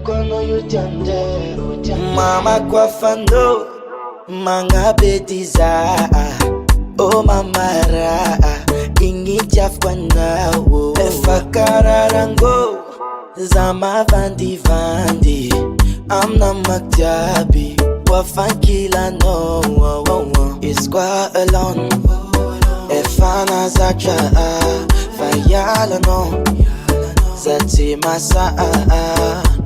quando io ti ande, mama qua fanno, manga betiza, oh mamara, ingi jafwana, e fakararango, zama vandi vandi, amna makjabi, wafankila no, iskwa alone, e fana zacha, fayala no. Zati masa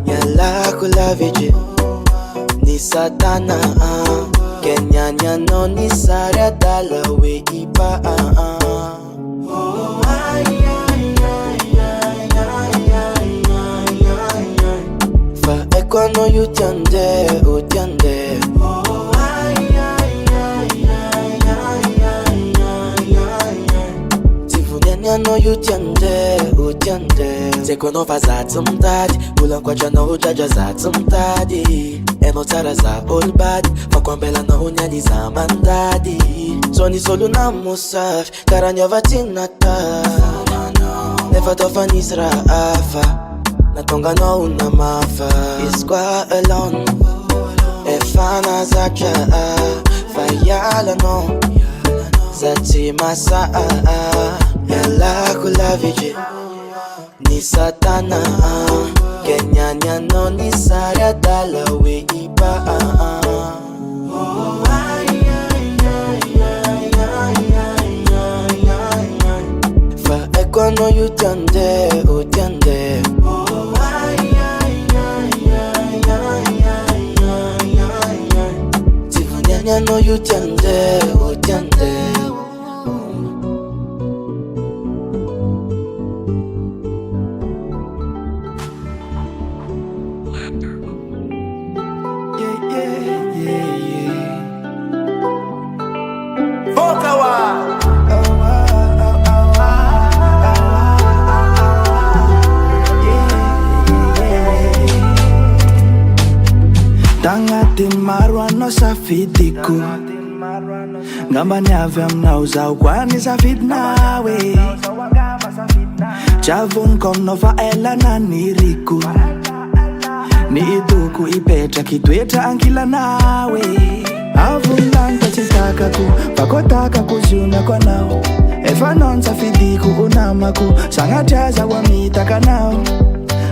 nyala kulaviji ni satana kenyanya no ni saria dala we ipa fa ekono yutiande utiande no utiande utiande se quando fazat somtadi ulan kwa jana ujaja zat somtadi eno tara za olbad fa kwambela no unyali za mandadi soni solo na musaf karanya vatinata never tofa nisra afa natonga no una mafa iskwa alone efana zacha fayala no zati masa yala kulaviji ni satana kenyanya no ni saria dala we ipa fa ekono yutiande utiande tifunyanya no yutiande utiande. Marwano Safidiko ngambani avy aminao zaho kwa ni safidy nawe javoniko aminao fa elana ny riko ny idoko ipetraky toetra ankila nawe avonlanita tsy takako fa koa takako zionako anao efa nao ny safidiko ho namako sagnatria zaho amitaka anao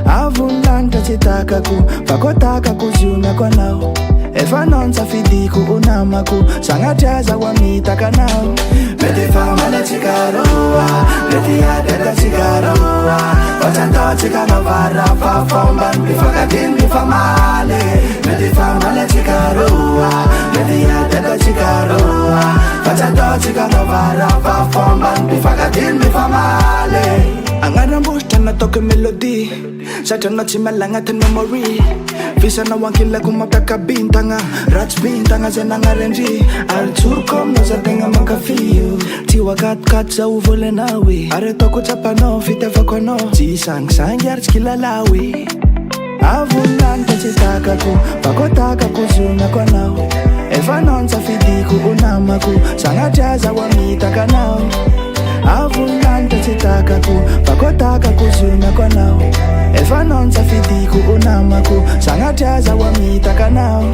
avonlanita tsy takako fa koa takako zionako anao efa nao ny safidiko ho namako sagnatria zaho amitaka anao mety famalatsika roa mety adadatsika roa fatsantaotsika navara fa fomba ny mifakatiny mifamaly mety famalatsika roa mety adadatsika roa fatsantaotsika navara fa fomba ny mifakatiny mifamaly agnarambohitra nataoko melody satria anao tsy miala agnatin'ny memory visanao ankilako mampiaka bintagna ratsy bintagna zay nagnarendry ary tsoroko aminao za tegna mankafio tsy hoakatokato za ho volanao e ary ataoko tsapanao fitiavako anao tsy isangisangy ary tsy kilalao e avonlanita tsy takako fa koa takako zonako anao efa nao ny safidiko ho namako sagnatria zaho amitaka anao avonlanita tsy takako fa koa takako zonako anao efa nao ny safidiko ho namako sagnatria zaho amitaka anao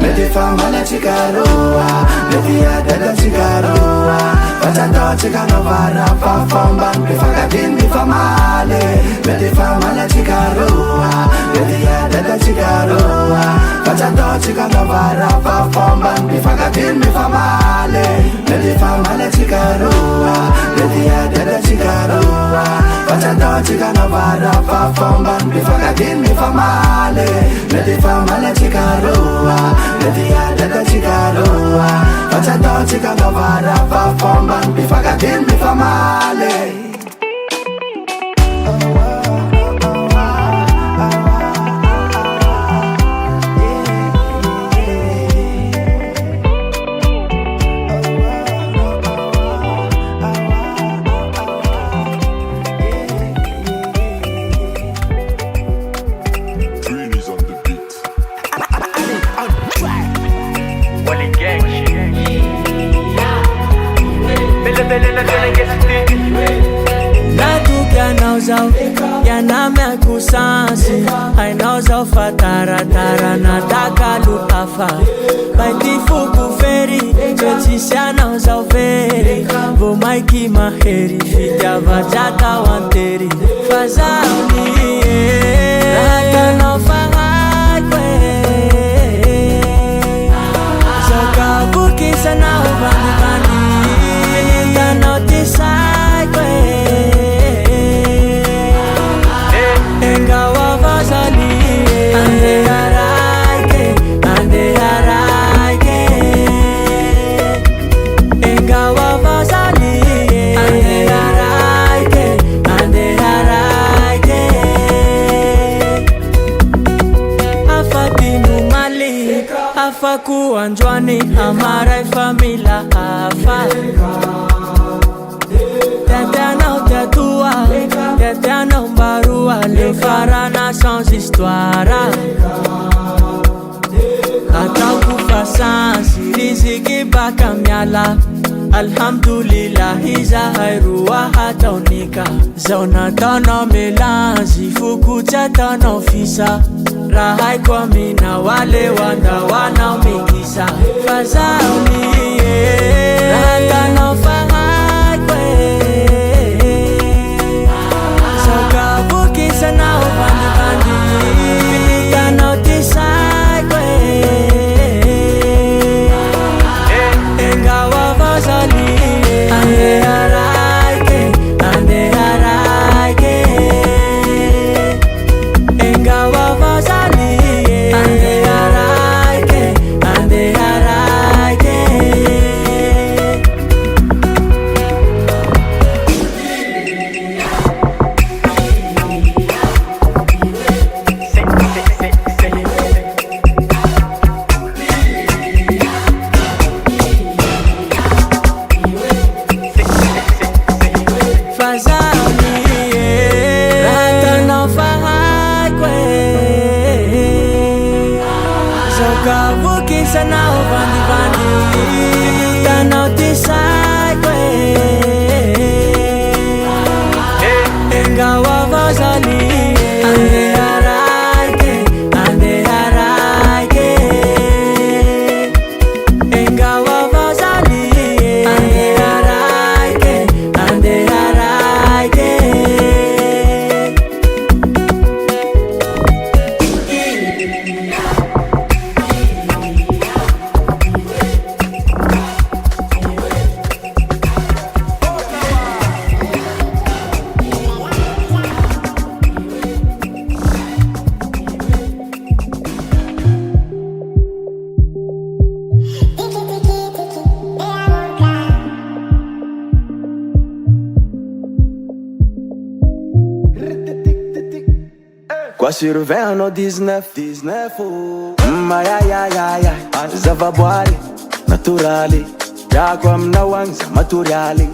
mety famalatsika roa mety adadatsika roa fatsantaotsika navara fa fomba ny mifakatiny mifamaly mety famalatsika roa mety adadatsika roa fatsantaotsika navara fa fomba ny mifakatiny mifamaly mety famalatsika roa mety adadatsika roa fatsantaotsika navara fa fomba ny mifakatiny mifamaly mety famalatsika roa mety adadatsika roa fatsantaotsika navara fa fomba ny mifakatiny mifamaly. Tena mekusansi haina uzofa taratara na dakalu afa Baiti fuku feri Chotisiana uzoferi Vumaiki maheri Fidya vajaka wanteri Fazani Raka no fahakwe Saka buki sana ubandi bandi Tano tisakwe Enga wavazali Handeha Raiky Enga wavazali Handeha Raiky Afadinu mali Afa kuanjwani Amara famila afa Tetana utatua Tetana umbarua Le farana sans histoire Ata kufa sansi Riziki baka miala Alhamdulillah Iza hairuwa hata unika Zona tono melanzi Fuku chata no fisa Rahai kwa mina wale wanda wana umikisa Fazauni Rata no fahakwe Saka buki sana ubandi bandi Tano tisakwe Enga wavazali Handeha Raiky Enga wavazali Handeha Raiky Quoi surveille en 19 oh. Aïe aïe aïe aïe Zava boire naturali Yakwa mnawanza maturiali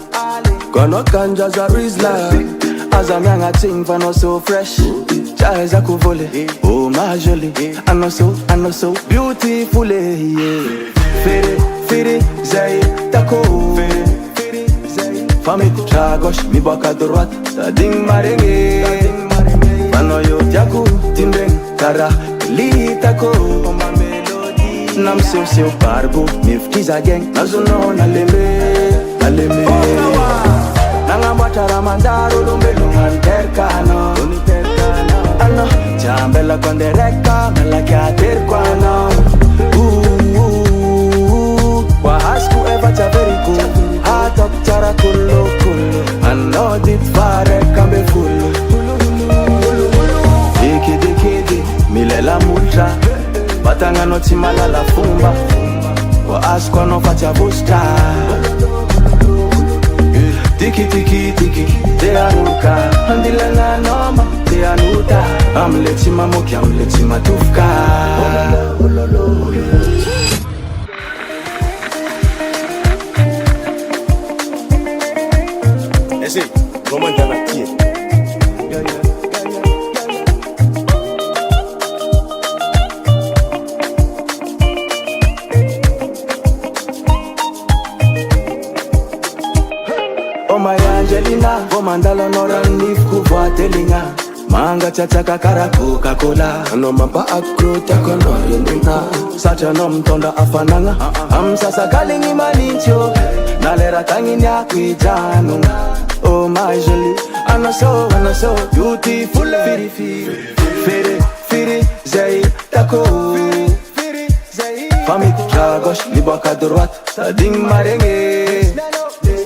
Kono kanja za rizla Azamyanga ting fano so fresh Chaiza kuvole Oh my jolie I know so beautiful yeah. Fere zay tako Fere zay Fami kucha gauche mi boka droite Ta ding marenge Fano yo tiaku timbeng Kara Glita ko Ma melody Nam seu barbo Miftiza gang Nazuno na lembe Nanga mwatara mandaro Lumbelu nganterkano Ano Chambela kondereka Mela kia terkwano Wa hasku eva chaveriku Hatok chara kullo Ano dit fare kambe fullo Diki milela mutra Batanga no timala la fumba Wa hasku ano facha busta Tiki Te anuka Handila na noma Te anuta Amletima moki amletima tufka Ese, ¿cómo entran aquí? Oh my Angelina, oh mandala noran nif kuva telinga Manga chachaka kara Coca-Cola Anomapa akro takono yonina Sacha nomtonda afananga Amsasa kalingi malincho Nalera tangi nyakwi janu Oh my jolie Anna so beautiful Firi, firi, zay, tako Famille à gauche, libre à droite Tading marenge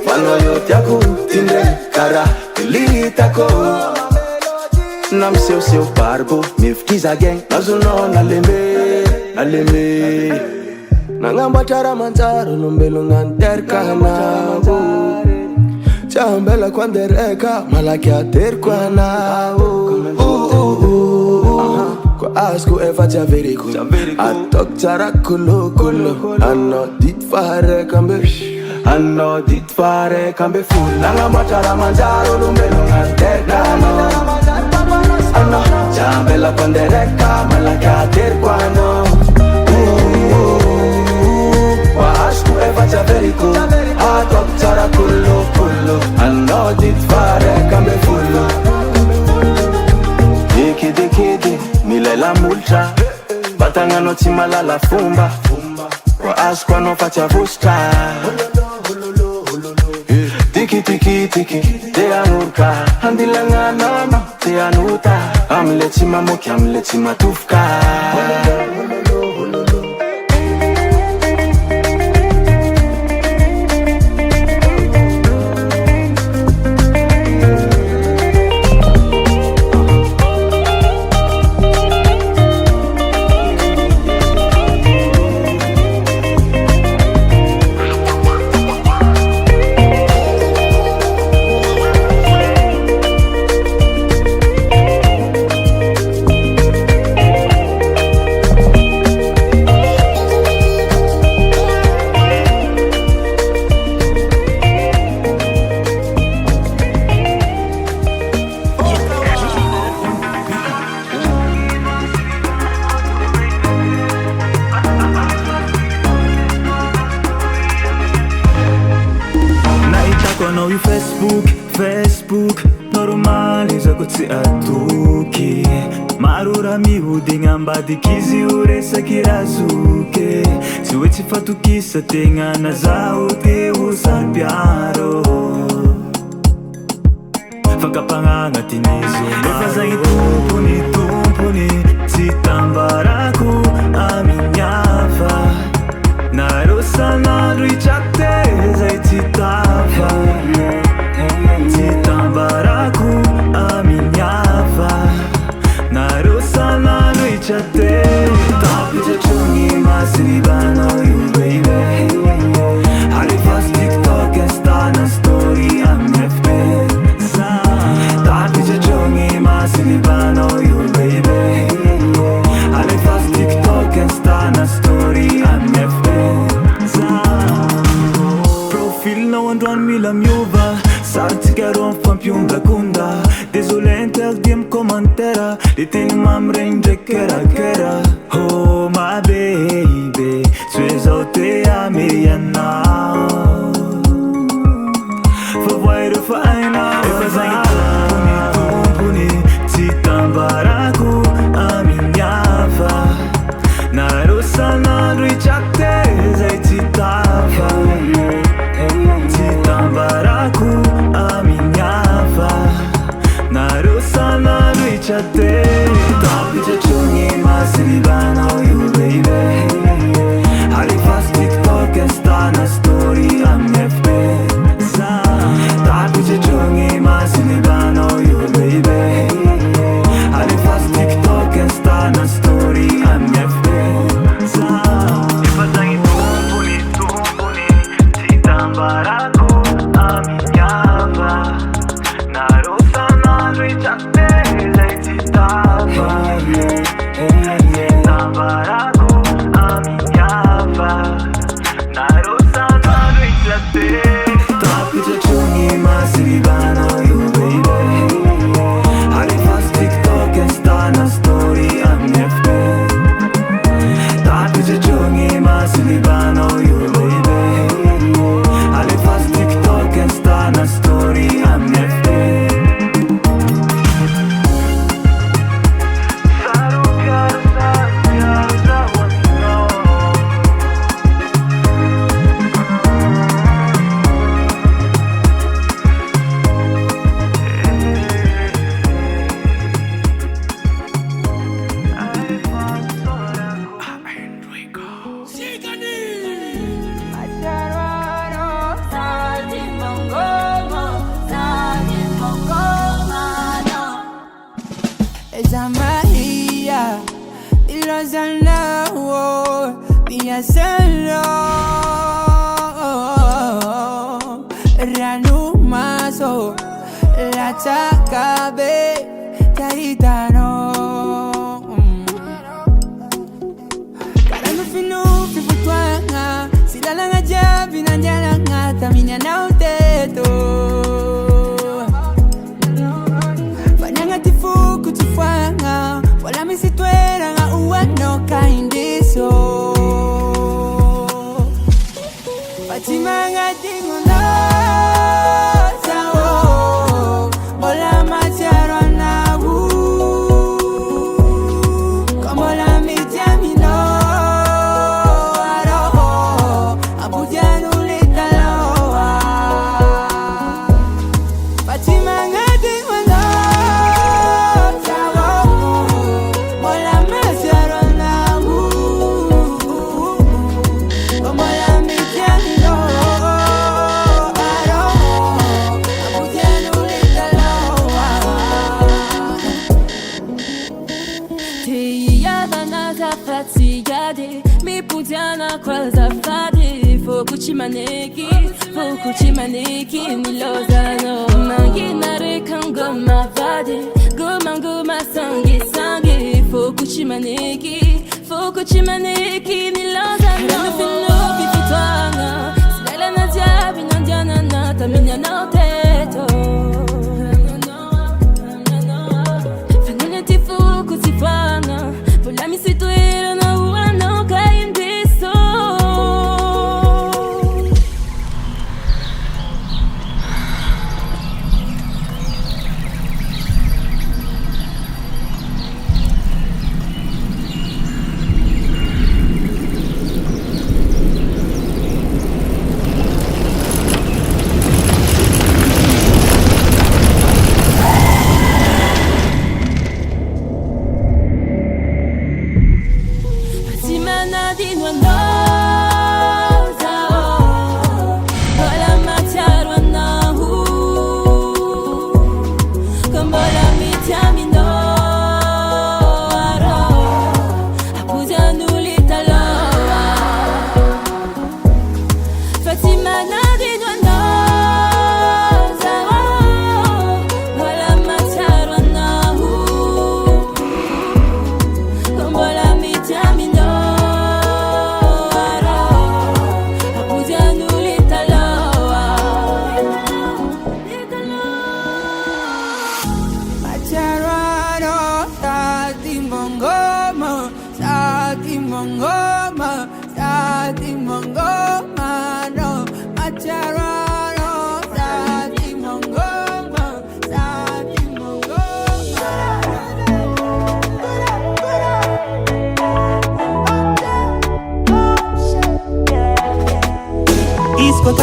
Fano yo tiaku, tinde, kara, litako Nam seu barbo, mifkiza gang Nazuno naleme Nangamba chara manzaro, lombelo nganterkana Chambela kwandereka, malakia terkwana Kwa asku eva javeriku Atok chara kulo I know dit fare kambe full Nangamba chara manzaro, lombelo nganterkana Anna, chambela kwandereka, malakia terkwana Kwa asku eva javeriku Atok chara kulo I know dit fare kambe full Diki, milela mulcha Batanga no timala la fumba Kwa askwa no facha vusta Tiki, te anurka Handilanga nana, te anuta Amletima moki, amletima tufka Facebook normaliza kutsi atuki marura miudi ngambadi kizi uresa kirazuke siwe chifatukisa tengana zao te usarpiaro fakapanganga tinizo lefaza itumpuni sitambaraku aminyafa narosana ruichate zaititafa Titambaraku aminyava Narusana nuichate Tapija chungi masribano you baby Halifas TikTok estana story MFP Tapija chungi masribano you baby Halifas TikTok estana story MFP Profil no one run mila miuva Sarti kero fampiunga kunda Désolé interdiem commentera Litini mam range kera Oh my baby Suez te ameyana Favwairo faina Tumpuni Titambaraku aminyava Narusana ruichate zaititafa Titambaraku aminyava Narusana ruichate Tapija chungi masribano you baby Halifas TikTok estana story MFP Tapija chungi masribano you baby Halifas TikTok estana story MFP Ipatangi tumpuni Titambaraku aminyava Narusana ruichate zaititafa Titambaraku aminyava Narusana ruichate Tapija chungi masribano you baby Halifas TikTok estana story MFP Tapija chungi masribano you baby Halifas TikTok estana story MFP Zalao, Via Zalo, Ranu Maso, La Chakabe, Taitano. Karano fino, Fifutuanga, Sila la Javi, Nanjana, Tamina Nauteto. Fanyanga Tifuku, Tifanga, Wala Misituera, no kaindiso Fatimanga dingono sao Bola macharo na wu Como la mitiamino Aroho Abujanu litaloa Fatimanga dingono Fukuchimaneki nilozano Mangina rekango mavade Guma sangi sangi Fukuchimaneki nilozano Fino bifitwana Sila na jabi nandiana na Taminya na teto Fanina tifuku tifana Pola misituero na uano kaindiso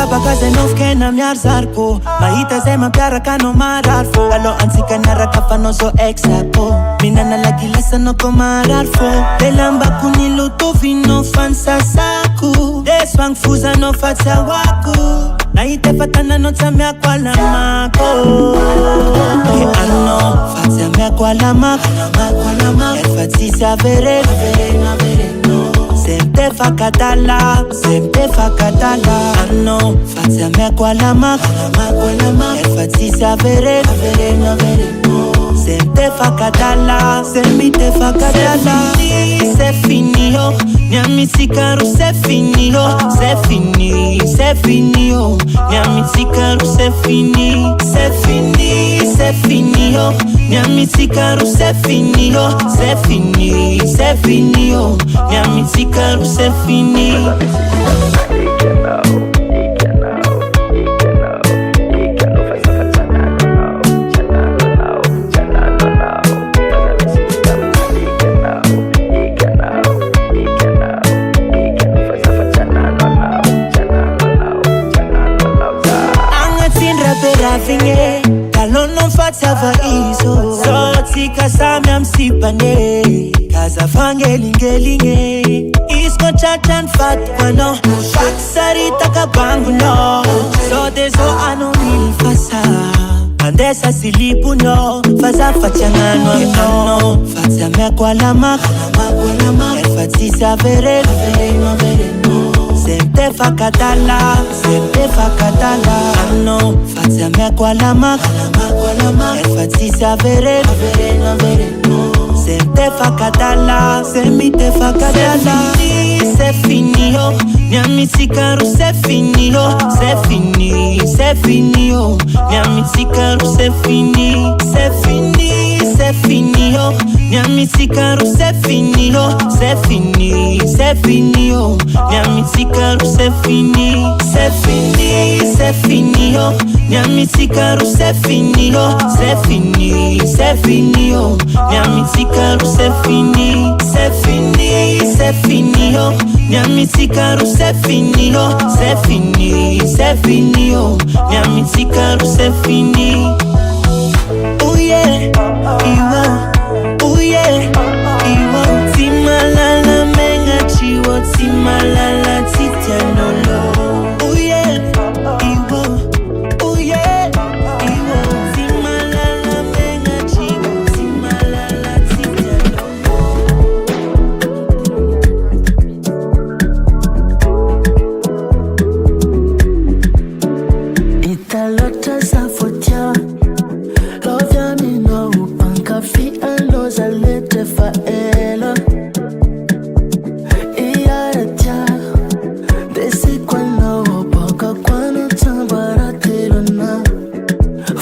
Bakaze nofke na miar zarpo Mahita zema piara kano mararfo Alo ansika naraka no so exapo Minana lagi lesa no komararfo Belamba kuniluto vino fansa saku Deswang fuza no fatsa waku Naite fatana no tsamea kwa la mako Ke ano fatsa mea kwa la mako Erfatisa vere Sempe fakatala Ano, fatsa mea kwa la mako Erfatisa vere Sempe fakatala Sempite fakatala C'est fini, oh Nyami sikaru c'est fini, oh C'est fini, oh Nyami sikaru c'est fini oh Nyami sikaru c'est fini, oh C'est fini, oh Nyami sikaru c'est fini Kalono fatava iso Soti kasame msipane Kaza fangelingelinge Isko chachan fat kwano Shak sarita kabangu no So deso Anomyme fasa Handesa silipuno Faza fachangano no Fatsa mekwa lama Fatisa vere Sente fakatala No Fatsa mekwa lama Fatisa vere Sente fakatala Semite fakatala C'est fini oh Nyami sikaru c'est fini oh C'est fini oh Nyami sikaru c'est fini oh Nyami sikaru c'est fini oh C'est fini oh Nyami sikaru c'est fini oh Nyami sikaru c'est fini oh C'est fini oh Nyami sikaru c'est fini oh Nyami sikaru c'est fini oh C'est fini oh Nyami sikaru c'est fini. Oh yeah, iwa. Oh yeah, iwa. Timalala menga chiwa, timalala titianolo. Oh yeah, iwa. Oh yeah, iwa. Timalala menga chiwa, timalala titianolo. Italota safotia. Faela Iaratia Desi kwano Boka kwano tambara telona.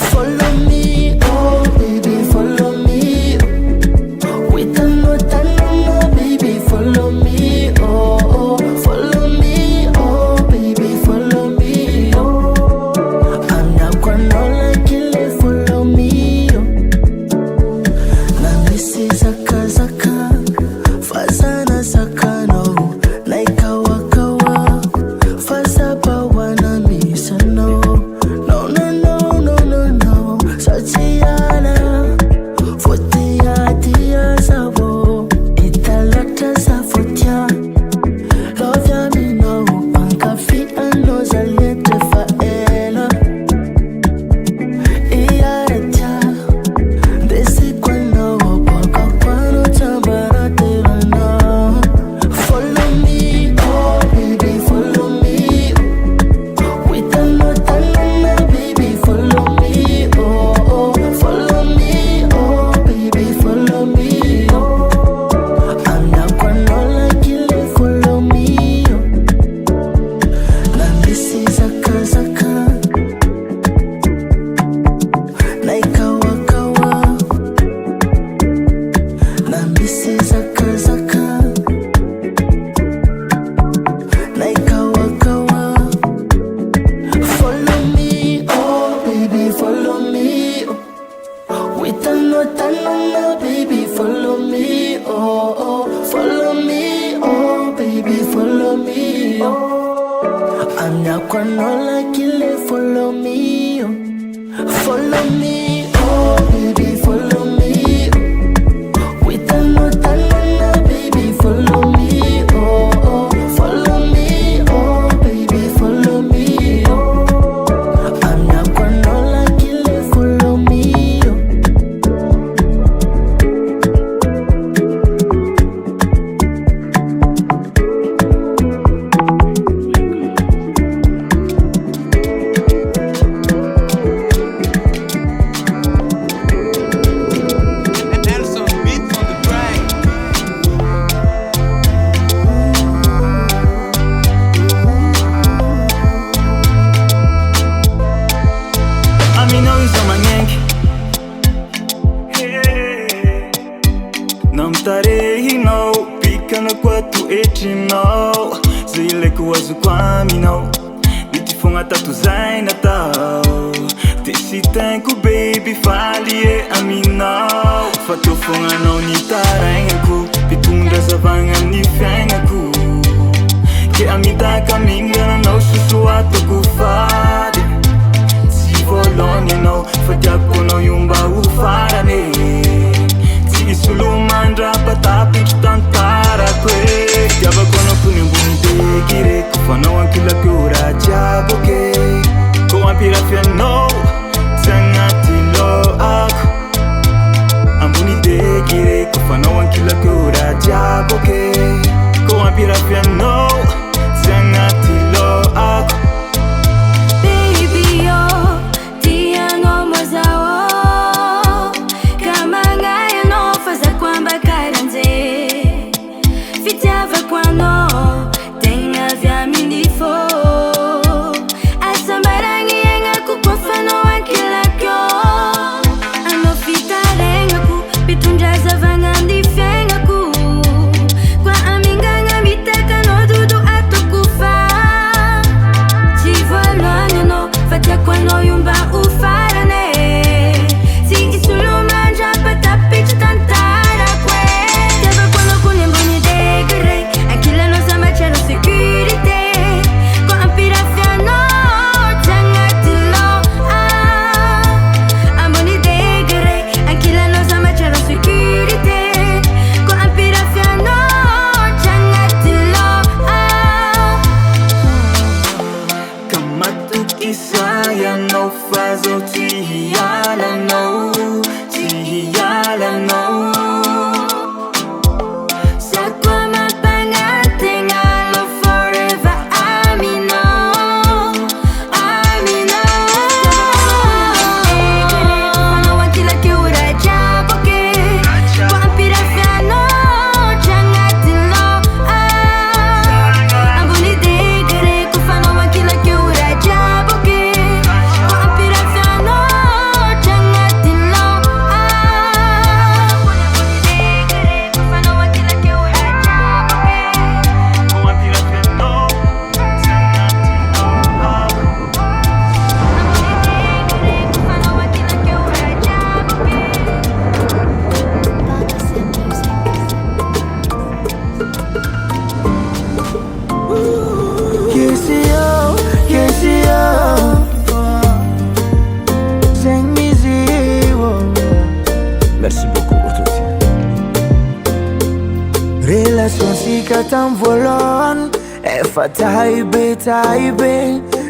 Follow me, oh baby, follow me. With a note and no baby, follow me, oh follow me, oh baby, follow me, oh. I'm not kwano like it, follow me, oh. Now this is a Fazana sakano Naika wakawa Fazaba wana misano No Satiana Fotia tia sabo Italata safotia Love ya mino Pankafi ano zalete faela Iaratia Desi kwano Wapaka kwano tambara. Follow me, oh baby, follow me. With a note and baby, follow me, oh follow me, oh baby, follow me, oh. I'm not gonna like you, follow me, oh. Now this is a kazaka. Naika wakawa. Now this is a kazaka. Follow me, oh baby, follow me. With a note and baby, follow me, oh follow me, oh baby, follow me, oh. I'm not gonna like it, follow me, oh. Follow me, oh baby, follow me. With a note and baby, follow me, oh follow me, oh baby, follow me, oh. I'm not gonna like it, follow me, oh. Namtarehi no, pika na kwatu eti no. Zile kuwazu kwa mi no. Bitifunga tatu zaina tao. Tesi tenku baby falie amina. Fatofunga no ni tarenga ku. Pitunda zavanga ni fenga ku. Ke amita kaminga na no susu ato kufade. Si voloni no, fatiako no yumba ufarane. Isulumandra patapit tantara kwe. Jaba kono kunimbunde kire kufana wankila kura jaboke. Ko wampira fia no, zangati jaboke Ko ampira piano Zangatilo ako Baby yo Tiano mazao Kama ngaya no Faza kwamba karanze Fitiava kwano Tenga vya minifo Asambarangi yenga kukwafano wakila kyo Ano fita renga ku Pitunjaza vangandi fenga ku Kwa aminganga mitaka no dudu atukufa Chivalonyo no Fatia kwano yumba ufarane Si isulu manja patapichu tantara kwe Teva kwano kunemboni dekere Akila no samacharo security Kwa ampira fiano Tangatilo Amboni dekere Akila no samacharo security Kwa ampira fiano Tangatilo Kamatu kisaya no Vazo Tihiyala no Sakwa mapangate ngalo forever Amino Ano wantila ke ura jaboke Kwa ampira fiano Changatilo Amboni dekere Kufano wantila ke ura jaboke Kwa ampira fiano Changatilo Amboni dekere Kufano wantila ke ura jaboke Ko ampira piano Kesy Sing music Merci beaucoup, Autosie. Relation si katam volon Efa taibe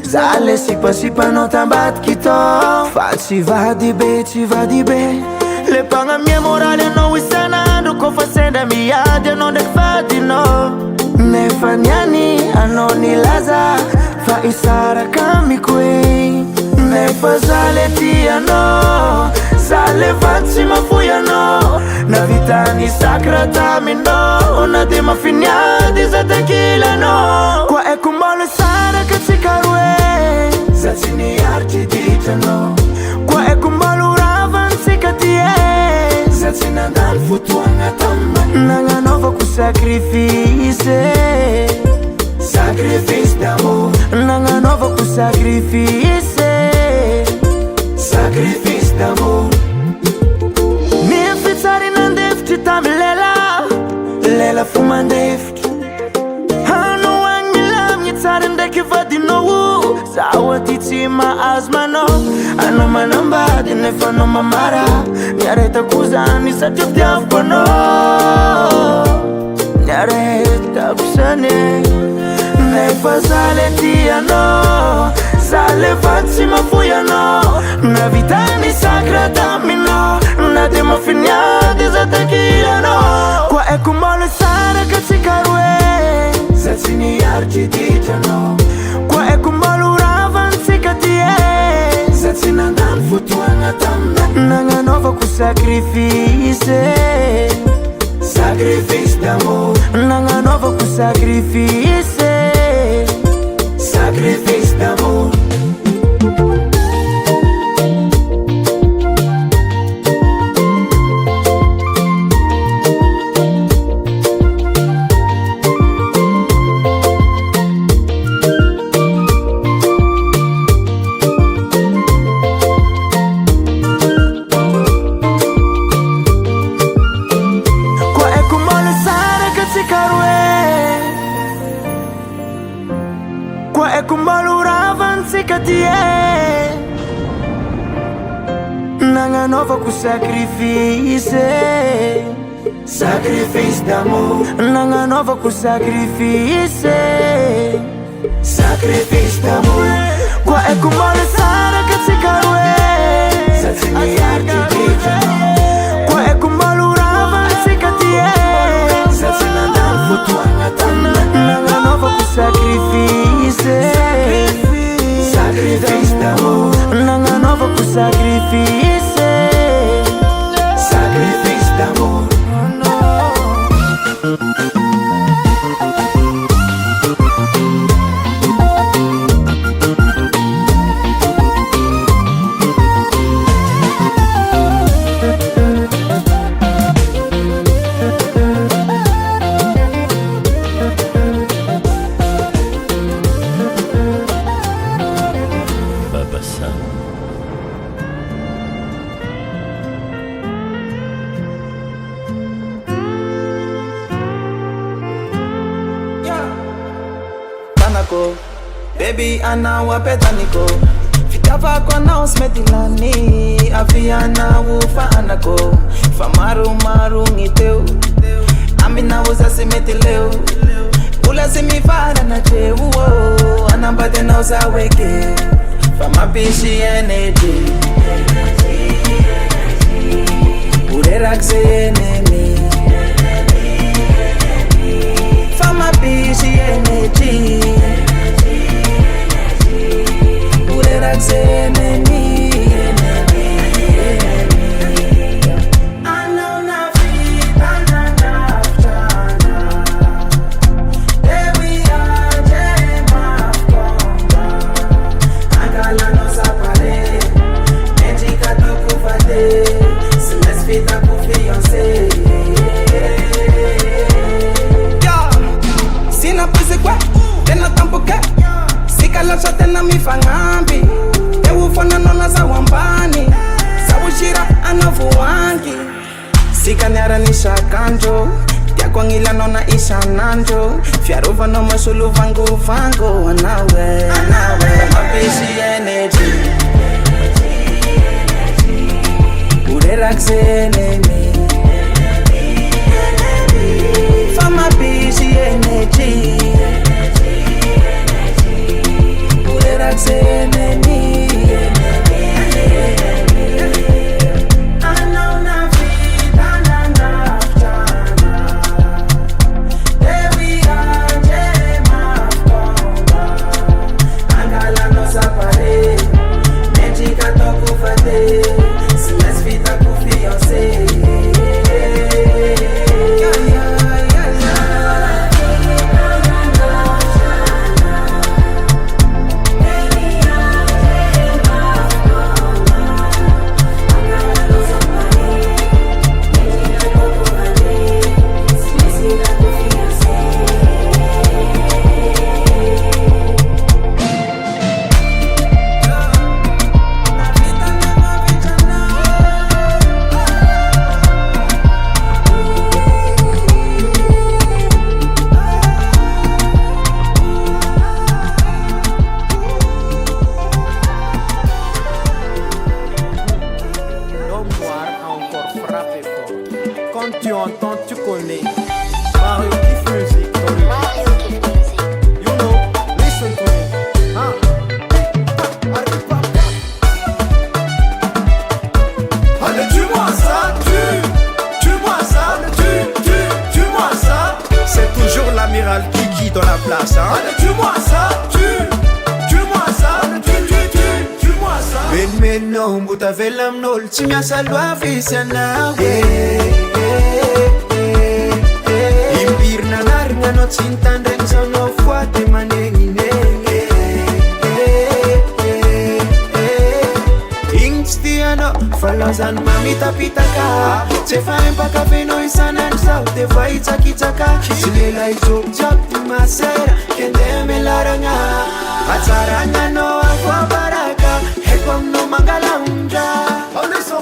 Zale sipa no tambat kito Fat si va di be Le panga mie morale no wisana Do kofa senda miade no dek fadi no Ne fanyani anoni laza Fa isara kami kwe Ne fa zale tiano Zale fatsi mafuya no Na vitani sakrata mino Na de mafiniadi za tequila no Kwa ekumbalo sara katsikarwe Zatsini arti ditano Kwa ekumbalo ravan sikatie Zatsina dan futuanga tamba Nanga nova ku sacrifice Sacrifice d'amor Nanga nova ku sacrifice Sacrifice d'amor Mie fitsari nandefti tamilela Lela fumandefti Hano wangilam Nitsari ndeki vadinowu Sawa titima azmano Ano manamba Dinefano mamara Nyareta kuzani Satyo tiafkono Nyareta kusane Nefa zale tiano Zale fatsi mafuya no Na vitani sakrata mino Na de mafiniadi za tequila no Kwa ekumbalo sara katsikarwe Zatsini arti ditano Kwa ekumbalo ravan sikatie Zatsina dan futuanga tamba Nanga nova ku sacrifice Sacrifice d'amor Nanga nova ku sacrifice Sacrifice d'amor Nanga nova ku sacrifice Sacrifice d'amor Nanga nova ku sacrifice Sacrifice d'amor Kwa ekumale sara katsikarwe Zatsini arti ditano Kwa ekumalu rava sikatie anako. Baby anawa petaniko. Fitava kwa na usmetilani. Aviana wufa anako. Famaru maru ngiteu. Amina wuza simetileu. Ula simifara na chewu. Anambate na usa weke. Fama pishi energy. Ureraxe enemy. Fama pishi energy. Ureraxe enemy. Sina pese kwa, tena tampoke. Sikala shate na mifangambi. Ewufona nona za wambani. Sawushira anavuwangi. Sikanyara ni shakanjo. Yakwangila nona isha nanjo. Fiaruva no masulu vangu vangu. Anawe, mapishi energy. Ureraxe enemy. Fama busy energy. Ureraxe enemy. Ckycky dans la place, hein. Allez, tue-moi ça, tue-moi ça, tue-moi ça. Mais non, vous t'avez l'âme nol, tu m'as salva, fils, yana. Impir na narga no cintan den sono fuate manengine. Ingstiano, falazan mamita pitaka. Te faem pa kafe no isanan sao, te vai tsaki-tsaka. Silela izo japti masera, kende me laranga. Atsaranga no aqua baraka, hekom no mangalanja. Allez, ça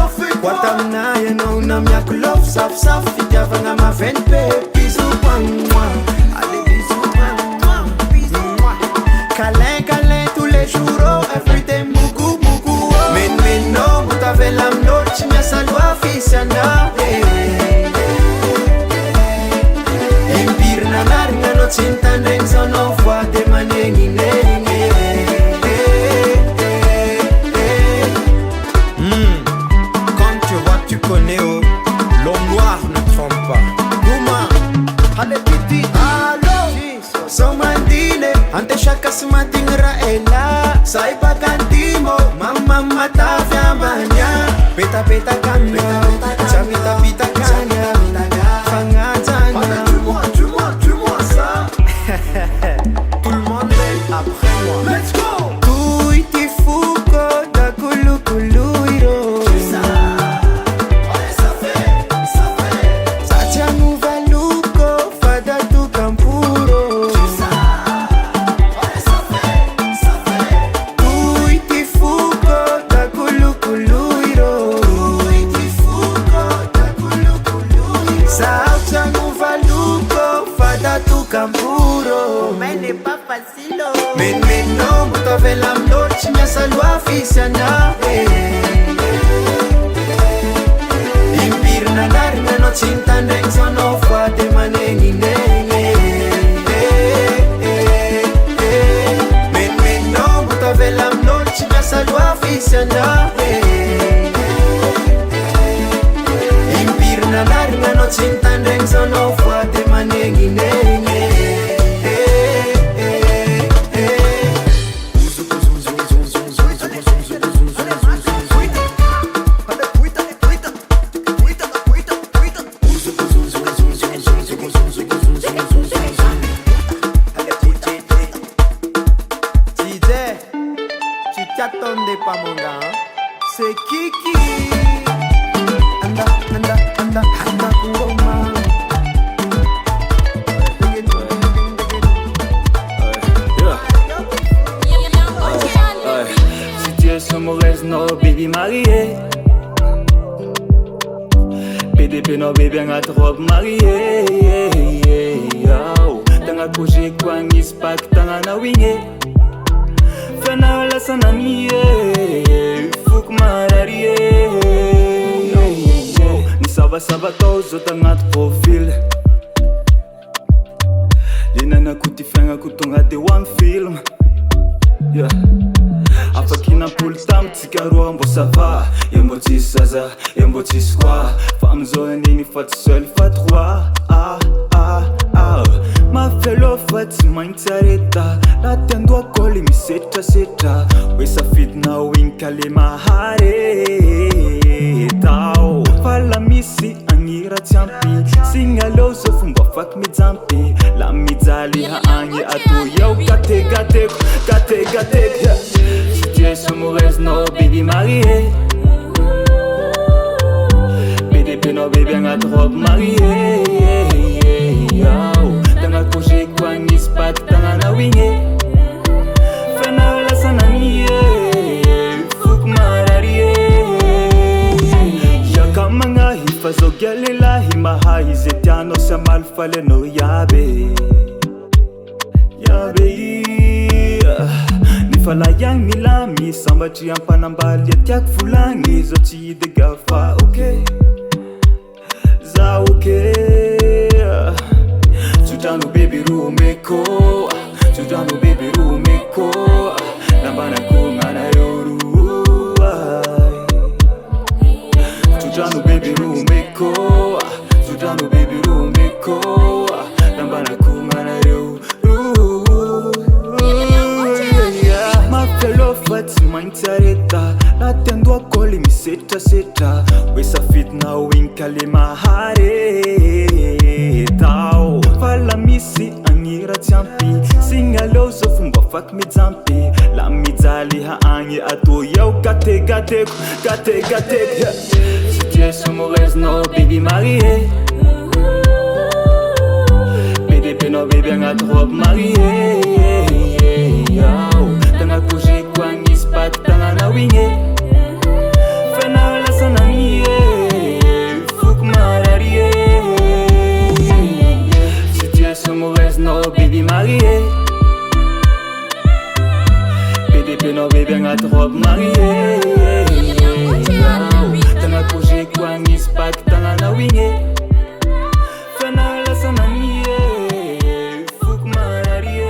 fait quoi? Watamna ya no na miak love saf saf, fitiavanga ma venpe, bisou moi. Allez bisou moi. Câlin câlin tous les jours, everyday mugu mugu. Men no, vous t'avez l'âme nord, tu m'as salva fisiana. Impir na narga no cintan den sono fuate manengine. Tu connais, oh, l'homme noir ne trompe pas. Gouma, allez piti, allo, somandine, ante shaka sumatingra ela, saipa kantimo, mama mata fiamanya, peta peta kanya, chamita pita kanya, fangatanya. Tue-moi ça. Tout le monde est après moi. Let's go. Tu iti fuko da kulu kulu iro. Campuro, me ne pa Menno mutavela mlochi nyasalwa fisiana Impirna narna no cintandeng sono fate manengi Menno mutavela mlochi nyasalwa fisiana Impirna narna no cintandeng sono fate manengi C'est Kiki Anda kungoma Situation mauvaise, no baby marié PDP no baby nga trop marié Tanga koje kwa ngispak tanga na winge Fena la Sanih Fuk mararie Ni sava tozo tanga profil Lina na kuti fenga kutonga de one film Yeah Afakina pull tam tikaroa mbo sava Yembo tisaza, yembo tiskwa Femme zone ni fat seul, fat roi Ma fellow fat maintareta La tendo a coli mi seta Wesa fit na winkale mahare Tao Fala misi angira tiampi Singalo so fumba fak mi zampi La mizali ha angi atu Yo gate Situation mauvaise no baby marié PDP no baby nga trop marié Tanga koje kwa ngispak tanga na winge Fena la Sanih Fuk mararie Yaka manga hifazo gelela himaha Izetiano sa malfale no yabe Nifala yang milami Samba chiang panambali Tiak fulangi Zoti de gafa okay Za okay Sudano baby rumeko Sudano baby rumeko Nambana kungana yoru Sudano baby rumeko Sudano baby rumeko Nambana kungana yoru Ma fellow fat maintareta La tendo a coli mi seta Wesa fit na winkale mahare Tao Fala misi angira tiampi Singalo so fumba fak mi zampi La mizali ha angi atu Yo gate Situation mauvaise no baby marié PDP no baby nga trop marié Tanga koje kwa ngispak tanga na winge Fena la Sanih Fuk mararie Situation mauvaise no baby marié PDP no baby nga trop marié Tanga koje kwa ngispak tanga na winge Fena la Sanih Fuk mararie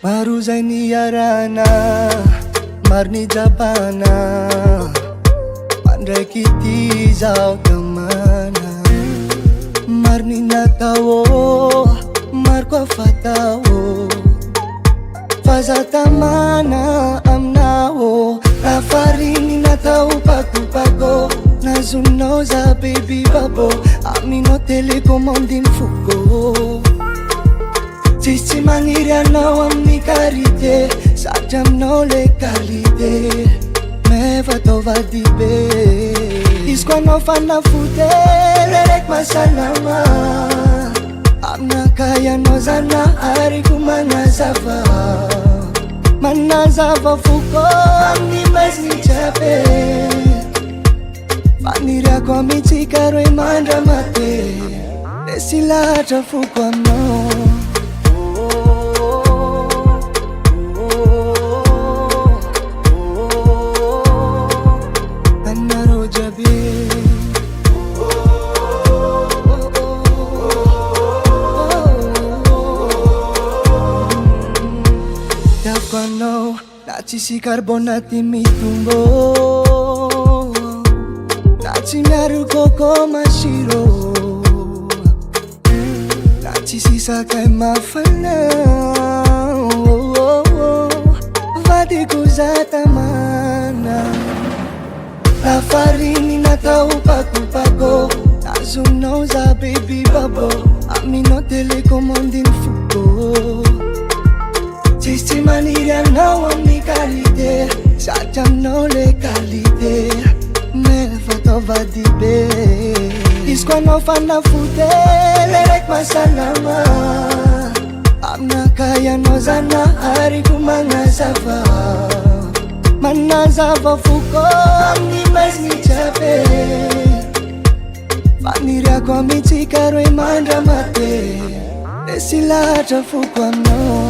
Baru zaini yarana Marni jabana Pandai kiti zau kemana Marni natawo Marko fatawo Fazatamana amnawo Rafarini natau paku Nazunoza baby babo Amino telekomondin fuko Cici mangiriano amni karite Sajam no le kalite Me vato vadibe Iskwanofanna futelek masalama Amna kaya nozana hariku manazava fuko amni mesni chape Vanira kwa mitika roi mandra mate Desilatra fuko amno Nachi carbonati mitumbo Nachi miaru koko mashiro Nachi sisaka mafana Vadi kuzata mana La farini natau paku Nazunoza baby babo Amino telecommandin fuko Tisti maniria no omni qualité Satam no le qualité Me foto va di be Iskwano fanna futelek masalama Amna kaya nozana hariku manazava fuko amni mesni chape Maniria kwa mitika roi mandra mate Desilatra fuko amno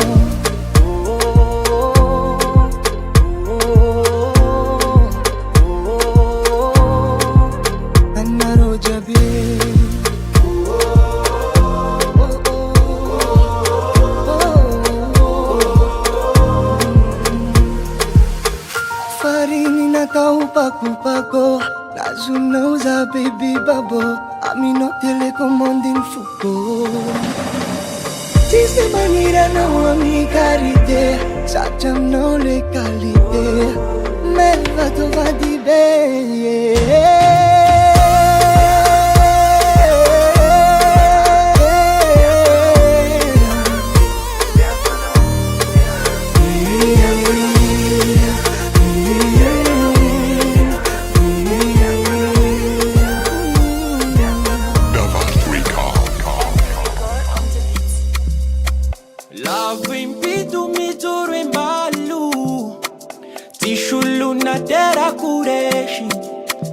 Paku Nazunoza baby babo Amino telecommandin fuko Tiste manira no ami carité Satam no le qualité Me vato va di be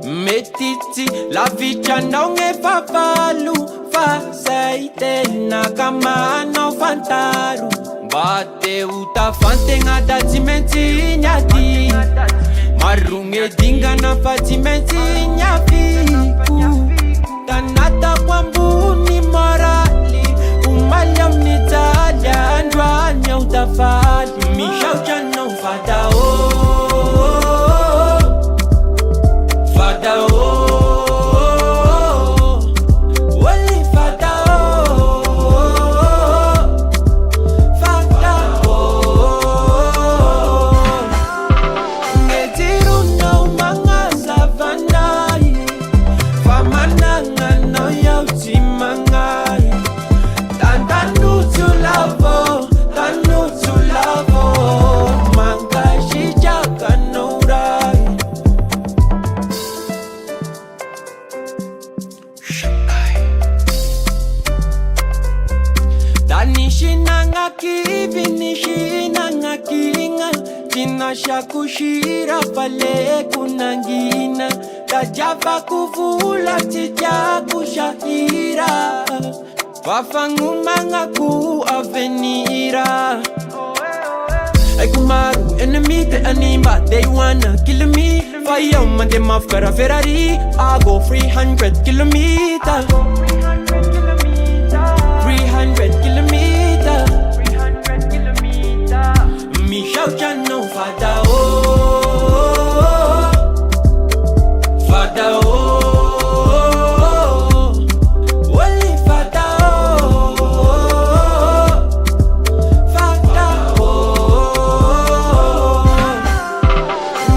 Metiti la vita non è papalu Fa sei te na kama no fantaru Bate uta fantenga da timenti nyati Marunge dinga na fatimenti nyafiku Tanata kwambuni morali Umalyam nitalia Andwanya utafali Mishaucha no fata Fada Wali fada Fada Ngetiru no manga savanai Famananga no yauti mangai Tantanu tu lavo Manga shijaka no rai Nishinanga kivi, nishinanga kinga Tina shakushira pale kunangina Tajava kuvula tija kushakira Wafangumanga ku avenira Kumaru, enemy, the anima They wanna kill me Fire man, them after a Ferrari I go 300 kilometers 300 kilometers Mi shaucha no fada Fada Wali fada Fada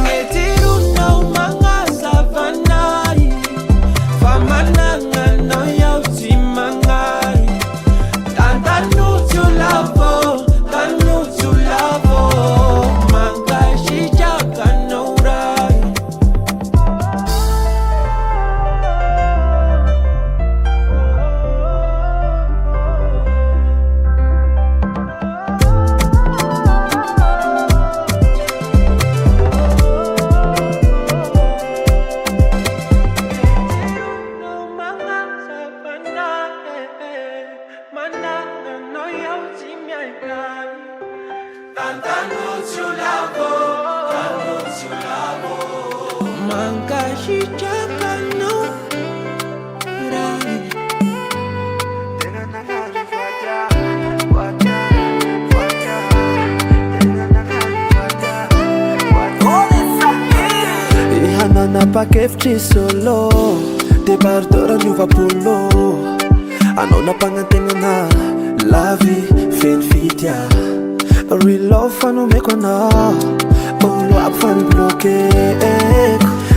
Ngetiru no manga savanai Famananga no yauti mangai Tanu tu lavo Manga Pakevitry solo débardeur niova polo anao napagnategnana lavy feny fitya real love fanomeko anao olo aby fanibloqueko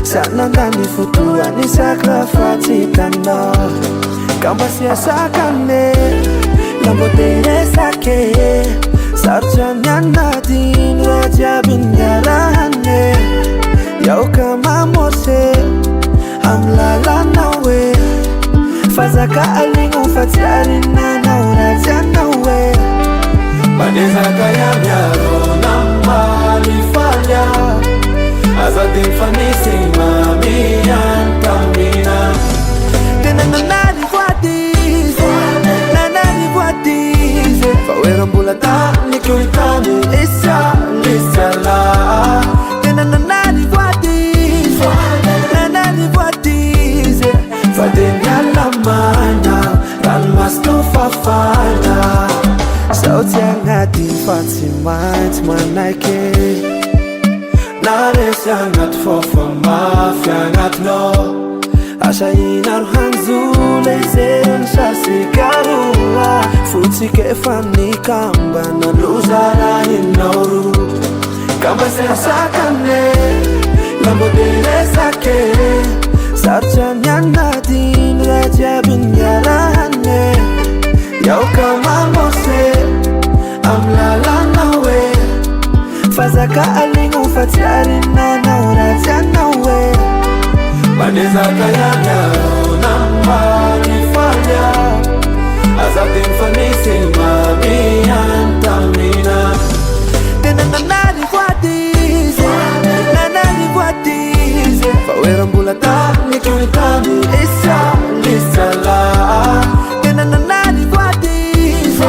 sanandany fotoany sakrafatsy hitanao kambasiasakane lamboteresake sarotsany anadiny raha jiaby niarahane Yauka mamose amlalana we fazaka alingo fatiari na nauratiana we Madezaka ya miaro na malifanya Azadin fanisi mami antamina Tena nanani voadize Nanani voadize Fawera mbulata nikuitani Isa lisala Tena nanani voadize Nanani voadize Fadenya la mana Kalmasto fafana Sauti angati fancy minds manake Nares angat fofa mafia angat no Asha inar hanzule zen shasi karua Futsi kefani kamba na luzara inoru Kamba sensakane Lambodele sake Sarchanya nadin raja binyarane Yauka mamose amlalana we Fazaka alingo fatiari na nauratiana we Madezaka ya miaro na malifanya Azadin fanisi mami antamina Tena nanani voadize Nanani voadize Fawera mbulata nikiwitani Isa lisala Tena nanani voadize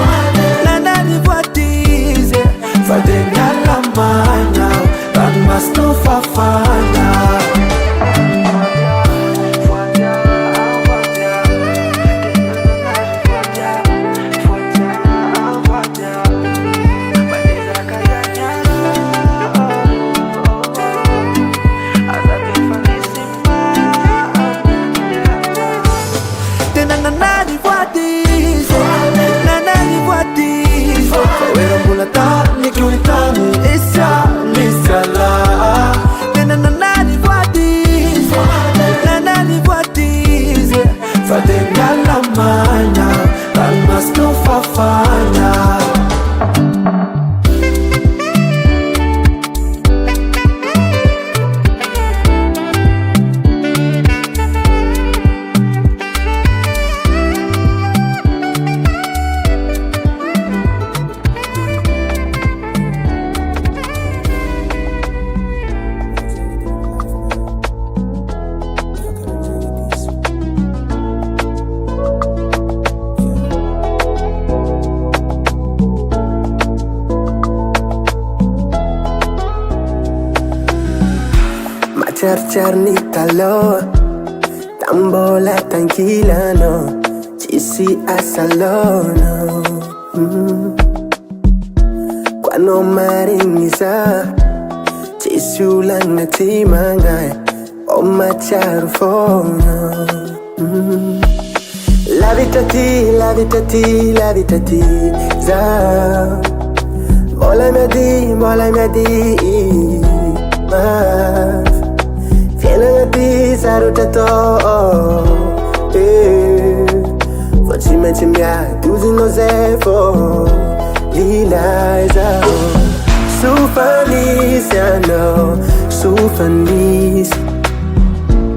Nanani voadize Fadenya la manya Kalmasto fafanya Char ni talo Tambola tranquila no Chisi asalono Kwano maringisa Chisi ulang na timangay O machar fono La vitati, la vitati, la vitati Za Mola miadi Maf Fiena di sarutato Voci me cimbia Tuzi no zefo Lila ezao Sufanis ya no Sufanis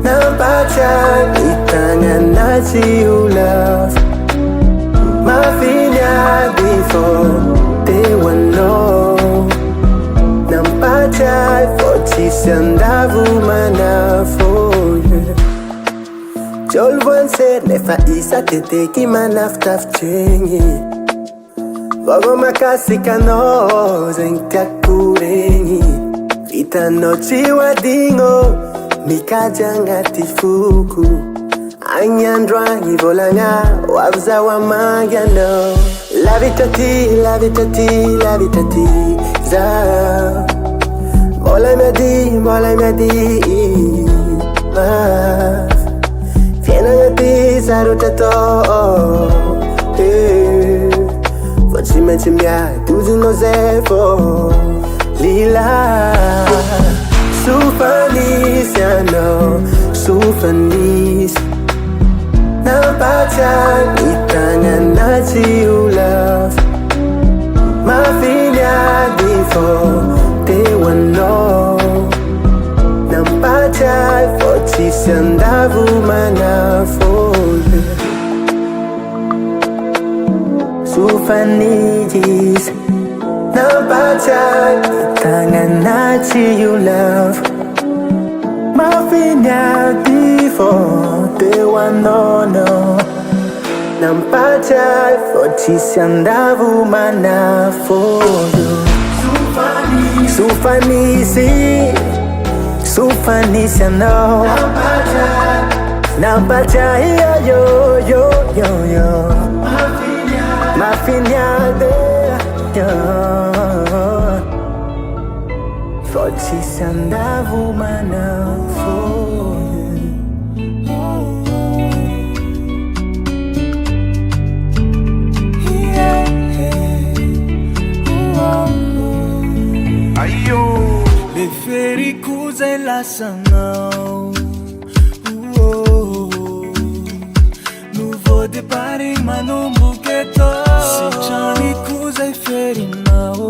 Nampacha Itangan na siulaf Mafinya before They will know Nampacha Voci sandavu manafoye Jolvan ser nefa isa tete ki manaftaf chengi Vogo makasi kano zenka kurengi Vita no chiwa dingo mikajy agnaty foko agnandro agny volagna hoavy wa mangy anao lavitra ty za mbola miady fiainagna ty sarotra atao fa tsy maintsy miadozonao zay fô lila sofanisy anao sofanisy nampatsiagny tagnanazy o love mafiliady fô teo anao nampatsiay fô tsisy andavo manafôly sofanisy nampatsiagny tagnanazy o love mafiliady fô teo anao nampatsiay fô tsisy andavo manafôly sofanisy anao nampatsiay yo mafiliady fô tsisy andavo manafôly Ferico zay lasagnao Nouveau départ manomboky eto Sitranico zay ferinao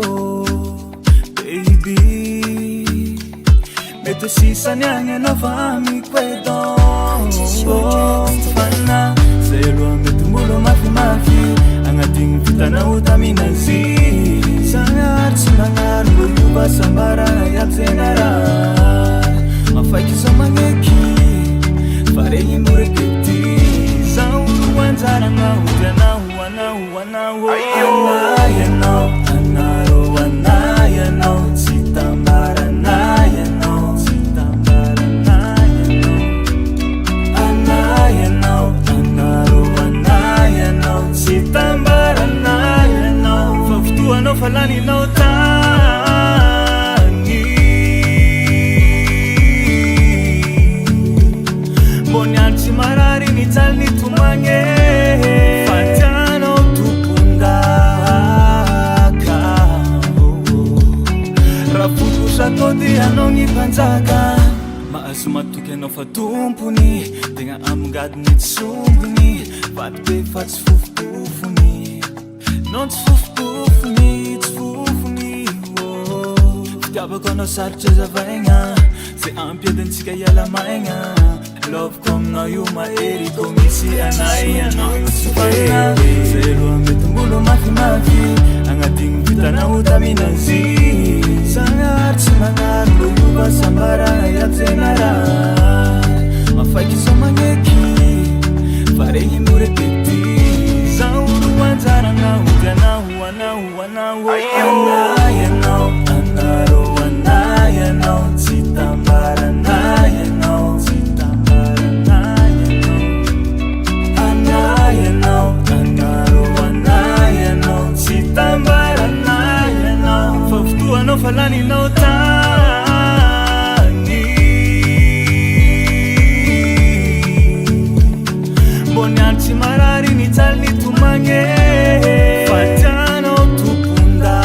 Baby Mety sisany agny anao fa amiko edon Fana Zay aloha mety molo mafimafy Agnatigny vitanao taminazy Sagnary tsy magnary mbolo basambarana iaby zay naraha Mafaiky sa magneky fa regny mbo repeti Zaho olo anjarana ody anao Anay anao Tsy tambaranay anao Anay anao Tsy tambaranay anao Fa fotoanao fa laninao tagny Mbô niany tsy marary nijaly nitomagny Fa tianao tompondaka Raha fokosa ty anao ny mpanjaka Mahazo matoky anao fa tompony Tegna amingadiny tsy sombony Vaty be fa tsy fofopofony Non tsy fofopofony Fitiavako anao sarotry azavaigna Zay ampiadintsika iala maigna Loveko aminao io mahery Ko misy anay anao io tsy vaigna Zay aloha mety mbolo mafimafy Agnatigny vitanao taminazy Sagnary tsy magnary mbolo basambarana iaby zay naraha Mafaiky sa magneky fa regny mbo repeti Zaho olo anjarana ody anao Anay anao Tsy tambaranay anao Anay anao Tsy tambaranay anao Fa fotoanao fa laninao tagny Mbô niany tsy marary nijaly nitomagny Fa tianao tompondaka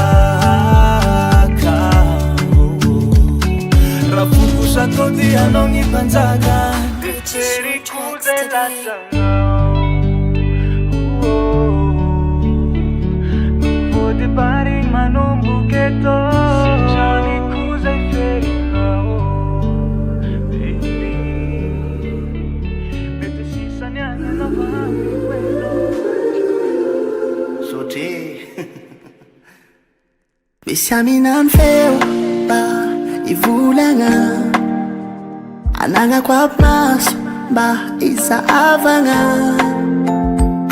Raha fokosa ty anao ny mpanjaka Ferico zay lasagnao Nouveau départ manomboky eto Sitranico zay ferinao Baby Mety sisany agny anao fa amiko edon Sotry Misy aminany feo mba ivolagna Anagnako aby maso mba isahavagna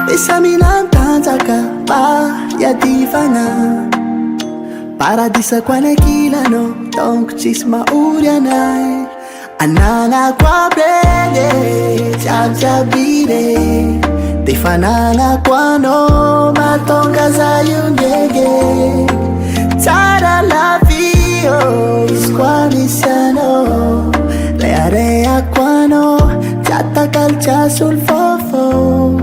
Misy aminany tanjaka mba iadivagna Paradisako anakilano Donc tsisy maory anay Ananga kwa brege Chabire Tifananga kwa no Matonga za yungege Tara la vio Isquamisiano Learea kwa no Chata calcia sul fofo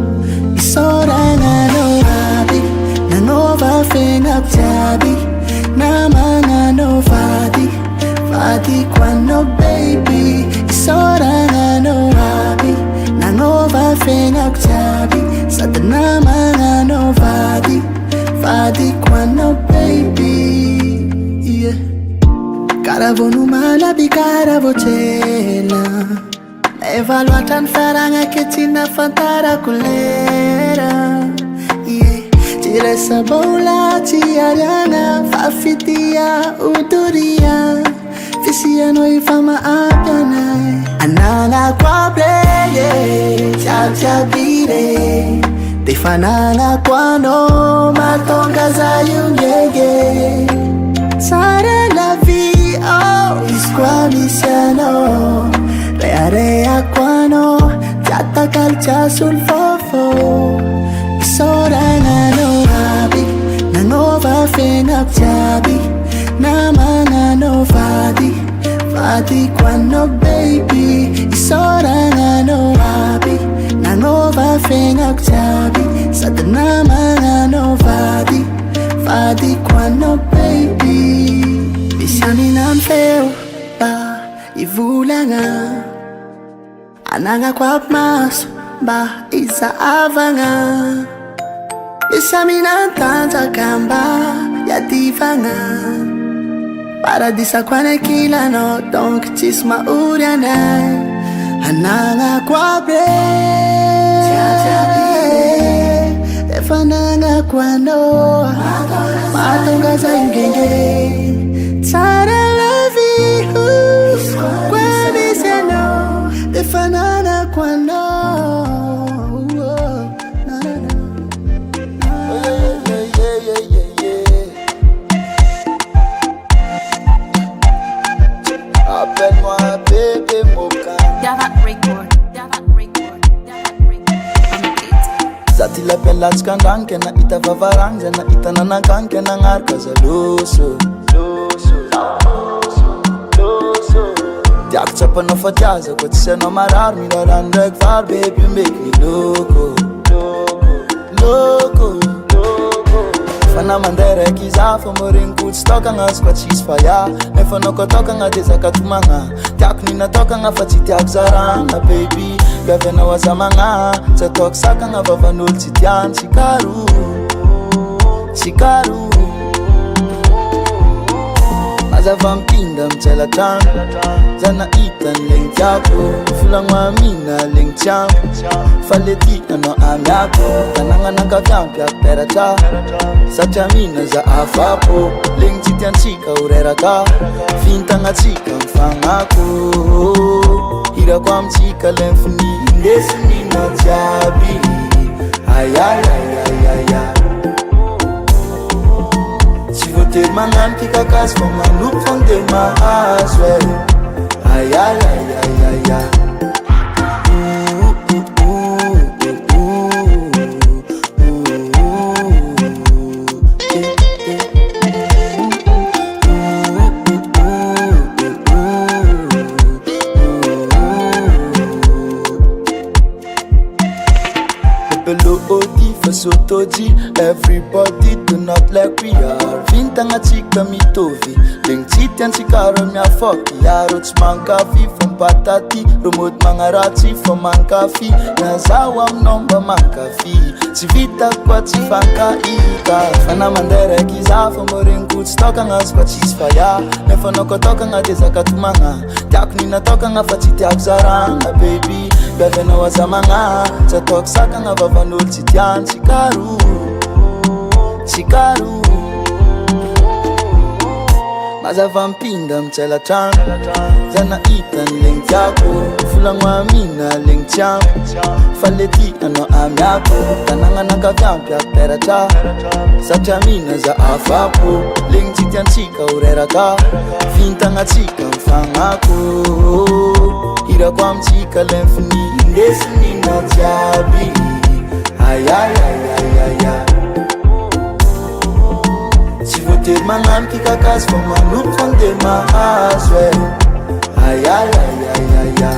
Isoranga no abi Na nova fenga chabi Na mana no fadi Fadi kwa no baby Isoranga no abi Na nova fenga chabi Sata na mana no fadi Fadi kwa no baby Yeah Caravo numalabi caravo cena Evaluata n faragna che ti na fantara colera Yeah Tira essa bola ti ariana Fa fitia uturia Fisia noi fama apiana Anana qua brege Ciao bire Te fanana qua no Matonga za yungege Sara la vie Oh Isquamisiano Rea quano Jatta calcia sul fofo Isorana no abi Na nova fenga chabi Na mana no fadi Fadi quano baby Isorana no abi Na nova fenga chabi Sata na mana no fadi Fadi quano baby Bisiami nan feo Ba Ivulanga Ananga kwa mas Ba isa avanga Isa minantanta kamba Yativanga Paradisa kwa nekila no Donk chisma uriana Ananga kwa bre Efananga kwa no Matonga za yungenge Tara lavi Kwa biseno Efanana quando Appelle-moi bébé Moopcan. Zati la bella scandanche na ita vavaranga na ita nanankanke na ngarka za luso. Diak chapa no fatiaza, kwa tise no marar mi la randek far, baby you make me loco. Fana mandere kizafa morin kut stoka nga squat cheese fire. Nefa no kotoka nga dezaka tumanga. Diak nina toka nga fatiti akzaranga baby. Gavena wazamanga, sa tok saka nga vavanul titian chikaru. Maza vampinda mchela tangu Zana itan leng tiako Fulang mamina leng tiam Faleti ano amyako Kananga nanga vyampya pera cha Satya mina za afapo Leng titian chika urera ka Finta nga chika mfangako Hira kwa mchika lemfuni Indesi mina tiabi Ayayayayayay Te mangan pika kas for my look from the my eyes well. Ay ay ay ay ay ay. Sotoji, everybody do not like we are. Vintanga chika mitovi, leng chitian chikaro mia foki. Yarots mankafi from patati, remote mangarachi from mankafi. Nazawa mnomba mankafi, chivita kwa chifanka ika. Fana mandere kizafa morin kut stoka nga squat cheese fire. Nefa no kotoka nga dezaka tumanga. Diak nina toka nga fatiti akzaranga baby. Gavena wazamanga, sa tok saka nga vavanul chitian chikaru. Maza vampinda mchela tangu Zana itan leng tiako Fulang wamina leng tiam Faleti ano amiako Tanangan nakavyampi apera cha Sachamina za afapo Leng titian chika urera ka Vintanga chika mfangako Hira kwa mchika lemfni Indesini na tiabi Ayayayayaya Si voter manam ki kakas for manuk van de maaswe Ayayayayaya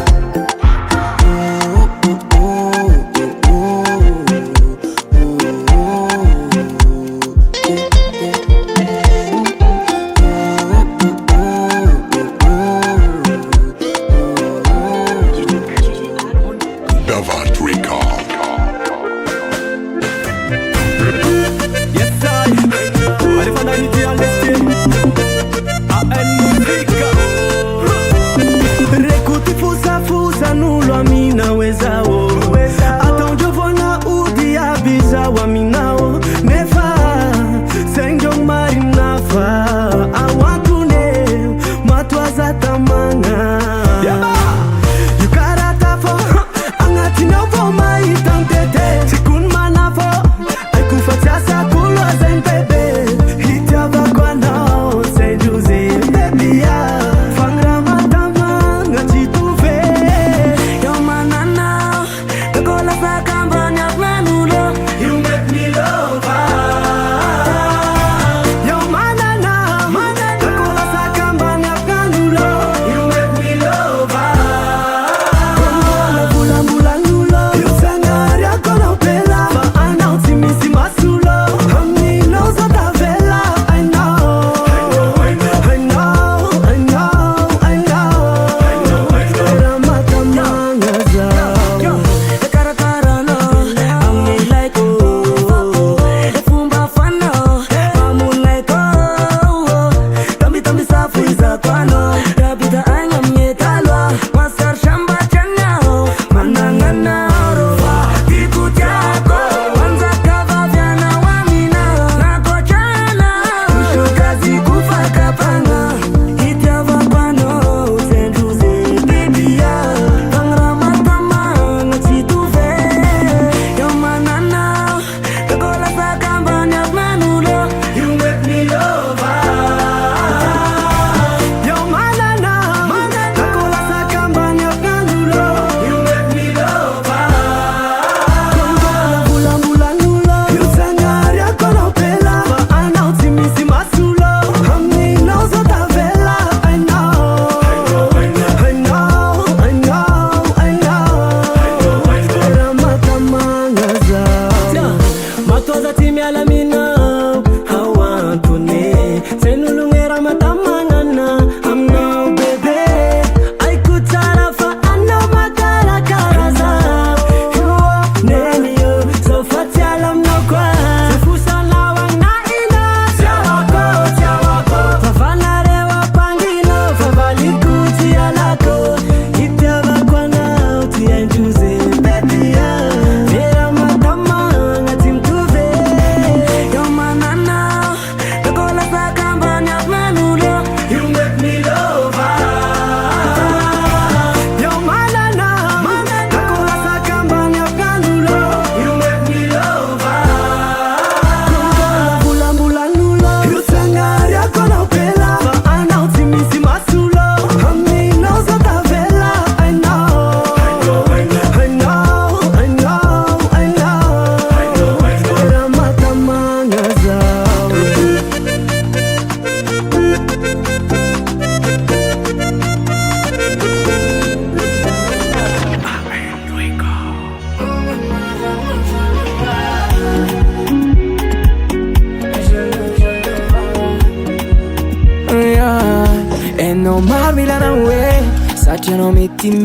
Satria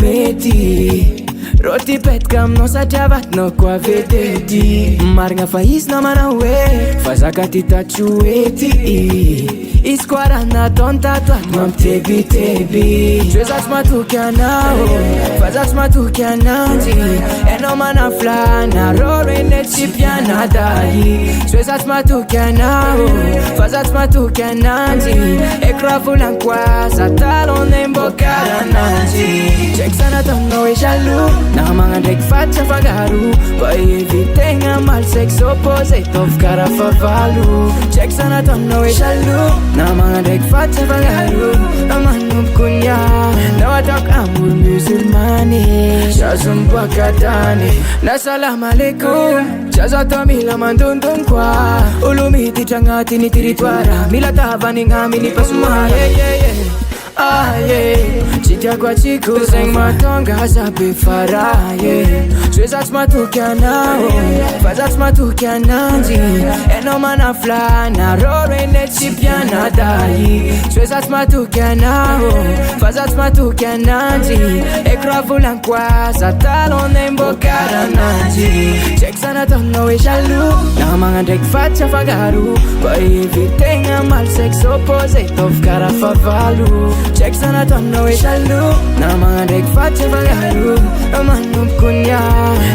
mety Roti petkam no satria vatno kwa vededi Marigna fa izy namana hoe fa zaka ty tatsoety Izy koa raha nataony tato ato mampitebiteby Hoe zaho tsy matoky anao fa zaho tsy matoky ananjy Enao manafla naroro eny tsy pianadai Ceis matukanao Fazat matukananji Ekravulan kwasa talon embokarananji Check sana tono e jaloux Na mga drek facha fagaru Pa evitenga mal sex opposite of karafavalu Check sana tono e jaloux Na mga drek facha fagaru Amanub kunya Nawatak amul musulmani Shazum pakatani Na salam alaikum Shazato mila mandundun kwa Ulumiti changati ni tiritwara Mila tavani ngami ni pasuma Ah yeah Chita kwa chiku Seng matonga sabi fara yeah Ceis matukanao Fazat matukananji Eno mana fly Na rore neti pianadai Ceis matukanao Fazat matukananji Ekravulan kwasa talon embokarananji Check sana tono e jaloux Na mga drek facha fagaru Pa evitenga mal sex opposite of karafavalu Check sana tono e jaloux Na mga drek facha fagaru Amanub kunya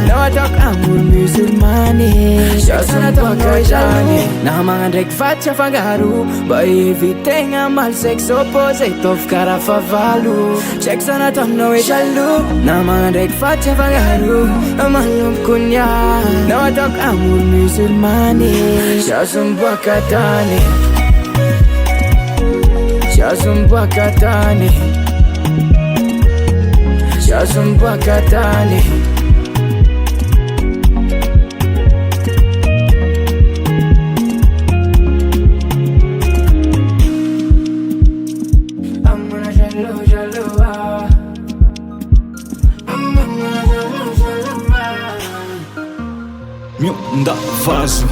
Nawatak amul musulmani Check sana tono e jaloux Na mga drek facha fagaru Pa evitenga mal sex opposite of karafavalu Check sana tono e jaloux Na mga drek facha fagaru Amanub kunya Nawatak amul musulmani Shazum bakatani Shazum bakatani Shazum bakatani Amuna jalo jalo Amuna jalo jalo Mionda Vazo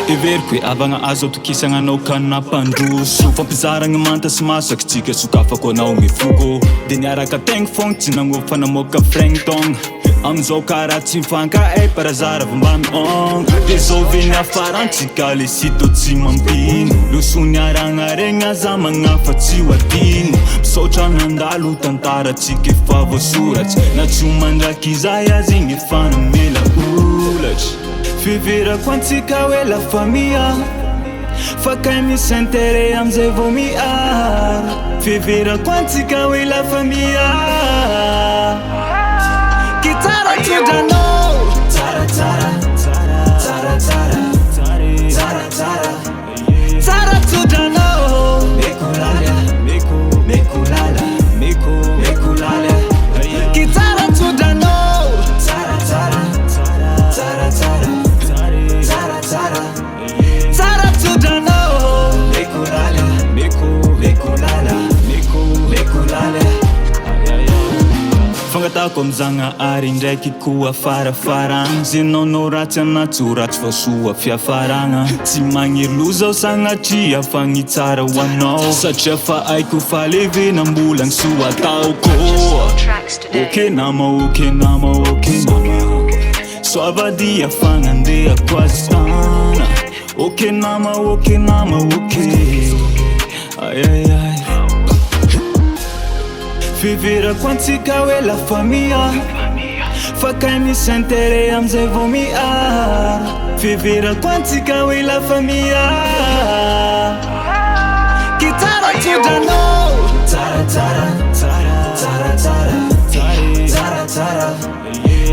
Everiko avagna azo tokisagna anao kanina mpandroso Fampizaragna manta sy masaka tsika sokafako anao mifogo De niaraka tegna fogna tsy nagnofa namoaka fragny togna Amizao karaha tsy mifanka parazara vomba mionga De zao veny afarantsika le sito tsy mampino Losony aragna regna za magnafa tsy ho adino Misaotra nandalo tantaratsika efa voasoratsy Na tsy mandraky izay azy igny efa namela olatry Fivirako antsika hoe la famille Fa kay misy intérêt amizay vao miara Fivirako antsika hoe la famille Kitara tudranao Tsara tsara Tsara tsara Tsara tsara Tsara tudranao Mekulala Mekulala Mekulala Kitara tudranao Tsara tsara Tsara tsara Tsara tudranao Mekulala Mekulala Fangatako amizagna ary ndraiky koa farafaragna Zenao ratsy anaty ho ratsy fa soa fiafaragna Tsy magniry loza sagnatria fagny tsara ho anao Satria fa aiko fa levenambolagny soa ataoko Ok nama Soavadia fanandeha kwastana Ok nama ok Ay ay ay Fivirako antsika hoe la famille Fa kay misy intérêt amizay vao miara Fivirako antsika hoe la famille Kitara tudranao Tsara tsara Tsara tsara Tsara tsara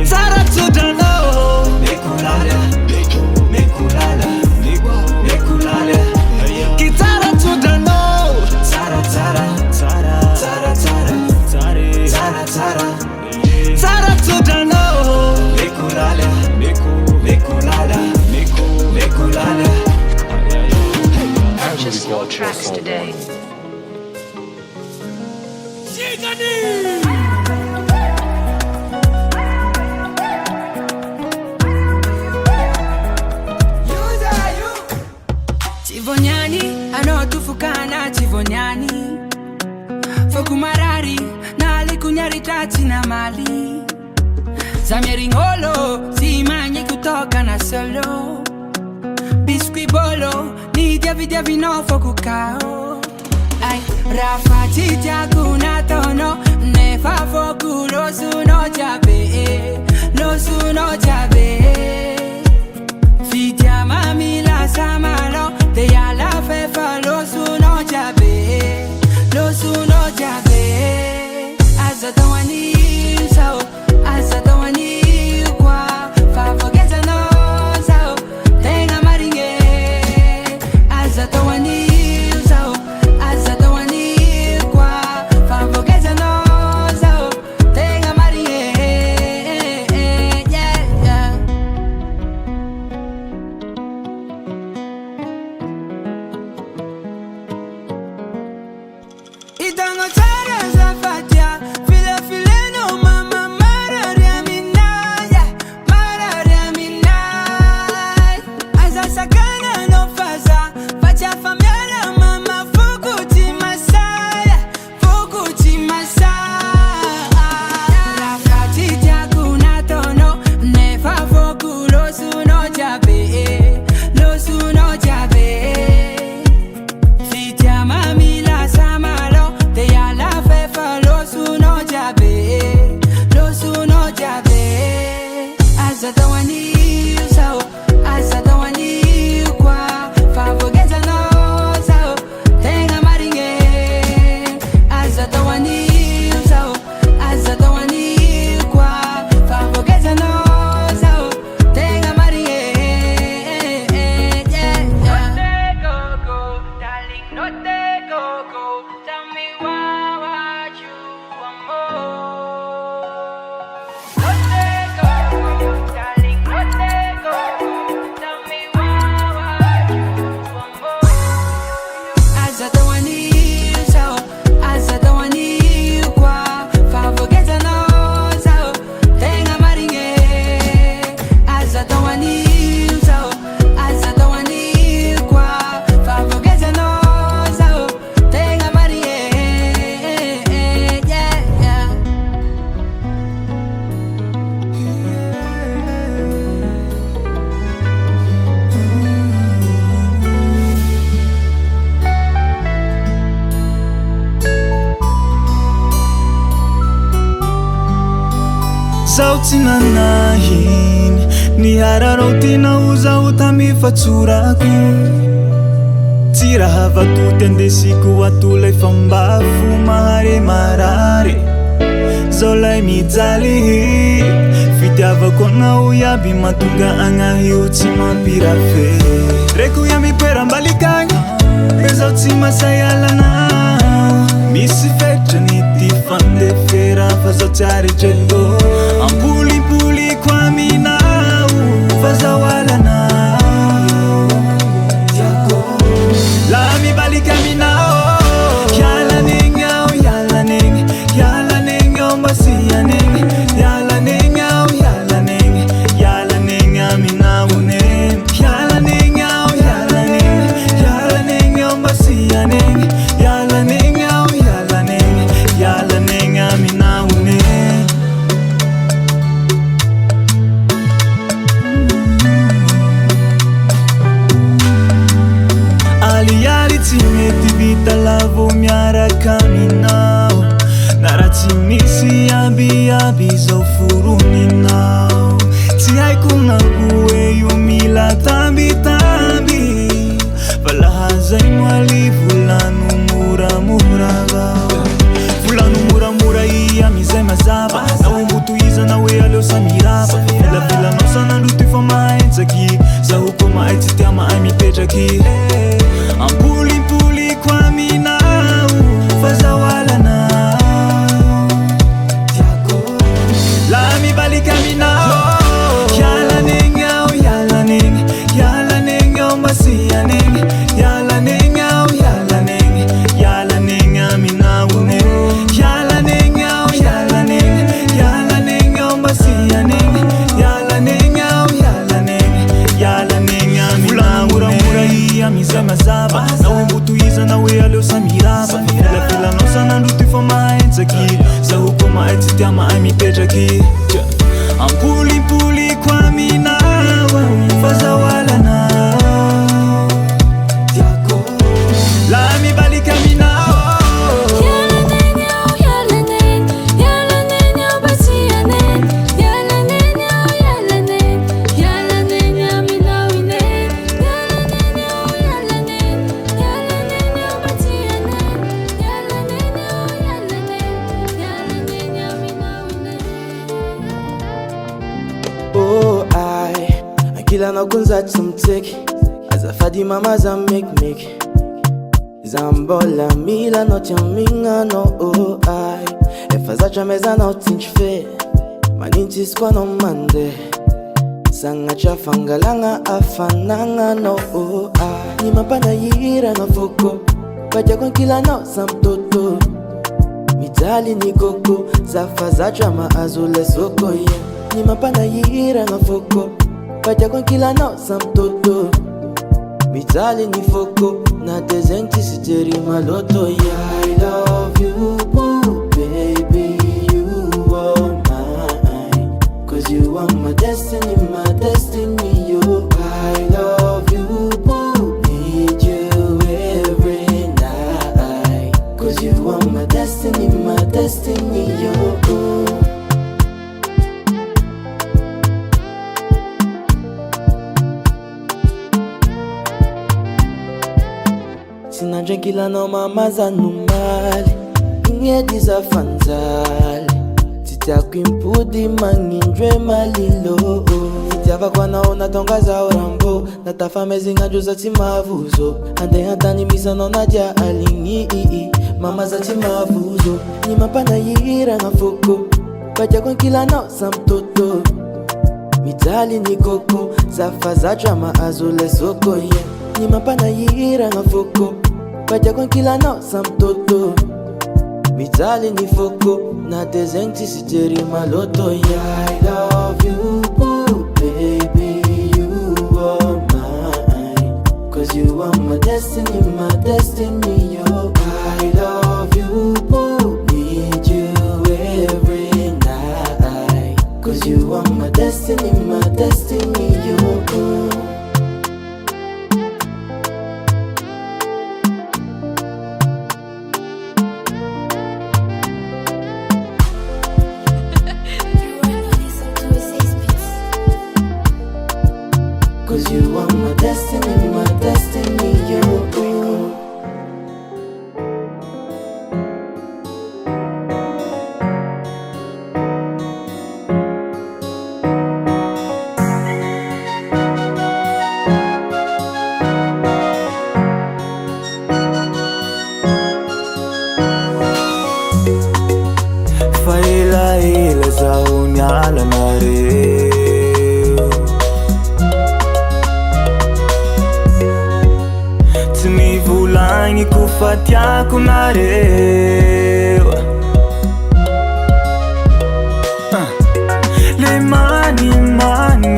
Tsara tudranao Mekulala Kitara tudranao Tsara tsara Tsara tsara Tsara tudranao Mekulala Purchase your tracks today. Chivonyani, anotufukana chivonyani Fokumarari, nali kunyari tati na mali Zamieringolo, simanye kutoka na solo Biscuit bolo, ni diavi no fokukao Ay, rafati kuna tono, ne Sauti nanahin Ni hararao tinauza utamifatsurako Tsy raha vatoty andesiko atolay fambafo mahare marare Zao lay mijaly Fitiavako anao iaby mahatonga agnahio tsy mampirafe Reko ia miperam-balikagny Rezao tsy masayalanao Misy fetrany ty fandefera fa zao tsy aritreto Ampolipoliko aminao fa zao alanao La mibalik aminao Yalaning ao, yalaning Yalaning ao mbasianing Yalaning ao, yalaning Yalaning aminao nen Yalaning ao, yalaning Yalaning ao mbasianing Yalaning ao, yalaning Yalaning aminao nen Ali tsy mety vita lavo miaraka aminao Na raha tsy misy iabiaby zao foroninao Tsy haiko na hoe io mila tambitamby Fa lahazay moaly volano moramora vao Volano moramora ia amizay mazava Na omboto iza na hoe aleo samirava Vilavilanao sanandro ty fa mahetsaky Zaho koa mahay tsy tia mahay mipetraky Ampolipoliko aminao fa zao alanao La mibalik aminao Yalaning ao, yalaning Yalaning ao mbasianing Yalaning ao, yalaning Yalaning aminao nen Yalaning ao, yalaning Yalaning ao mbasianing Yalaning ao, yalaning Yalaning aminao nen Amizay mazava Na omboto iza na hoe aleo samirava Vilavilanao sanandro ty fa mahetsaky Zaho koa mahay tsy tia mahay mipetraky Ampolipoliko aminao fa zao alanao La mibalik aminao Yalaning ao, yalaning Yalaning ao mbasianing Yalaning ao, yalaning Yalaning aminao nen Yalaning ao, yalaning Yalaning ao mbasianing Yalaning ao, yalaning Yalaning aminao nen Oh ai Ankilanao kun za tsy mitsaiky Azafady mama za mekimeky Za mbola milanao ty amignanao oh ai Efa zatra mezanao tsindry fe Manintsy izy koa anao mandeha Sagnatria fangalagna afanagnanao oh ai Ny mampanahiragna foko Badiako ankilanao za mitoto Mijaly ny koko Zafa zatra mahazo lesoko yeah Ny mampanahiragna foko Badiako ankilanao za mitoto Mijaly ny foko Na dezegny ty sy jery maloto yeah I love you boo baby You are mine Cause you are my destiny yo I love you boo Need you every night Cause you are my destiny yo Sinandrankilanao mama zanomali Ignedy za fanjaly Tsy tiako impody magnindro malilo Fitiavako anao natonga zaho rambo Natafamezigna andro za tsy mahavuzo Handeha tany misy anao nadia aligny Mama za tsy mahavuzo Ny mampanahiragna foko Badiako ankilanao za mitoto Mijaly ny koko Zafa zatra mahazo lesoko yeah Ny mampanahiragna foko Badiako ankilanao za mitoto Mijaly ny foko Na dezegny ty sy jery maloto yeah I love you boo baby You are mine Cause you are my destiny yo I love you boo Need you every night Cause you are my destiny yo my destiny, you. Faila zao nyala nareo Tsy mivolagny kofa tiako nareo Le mani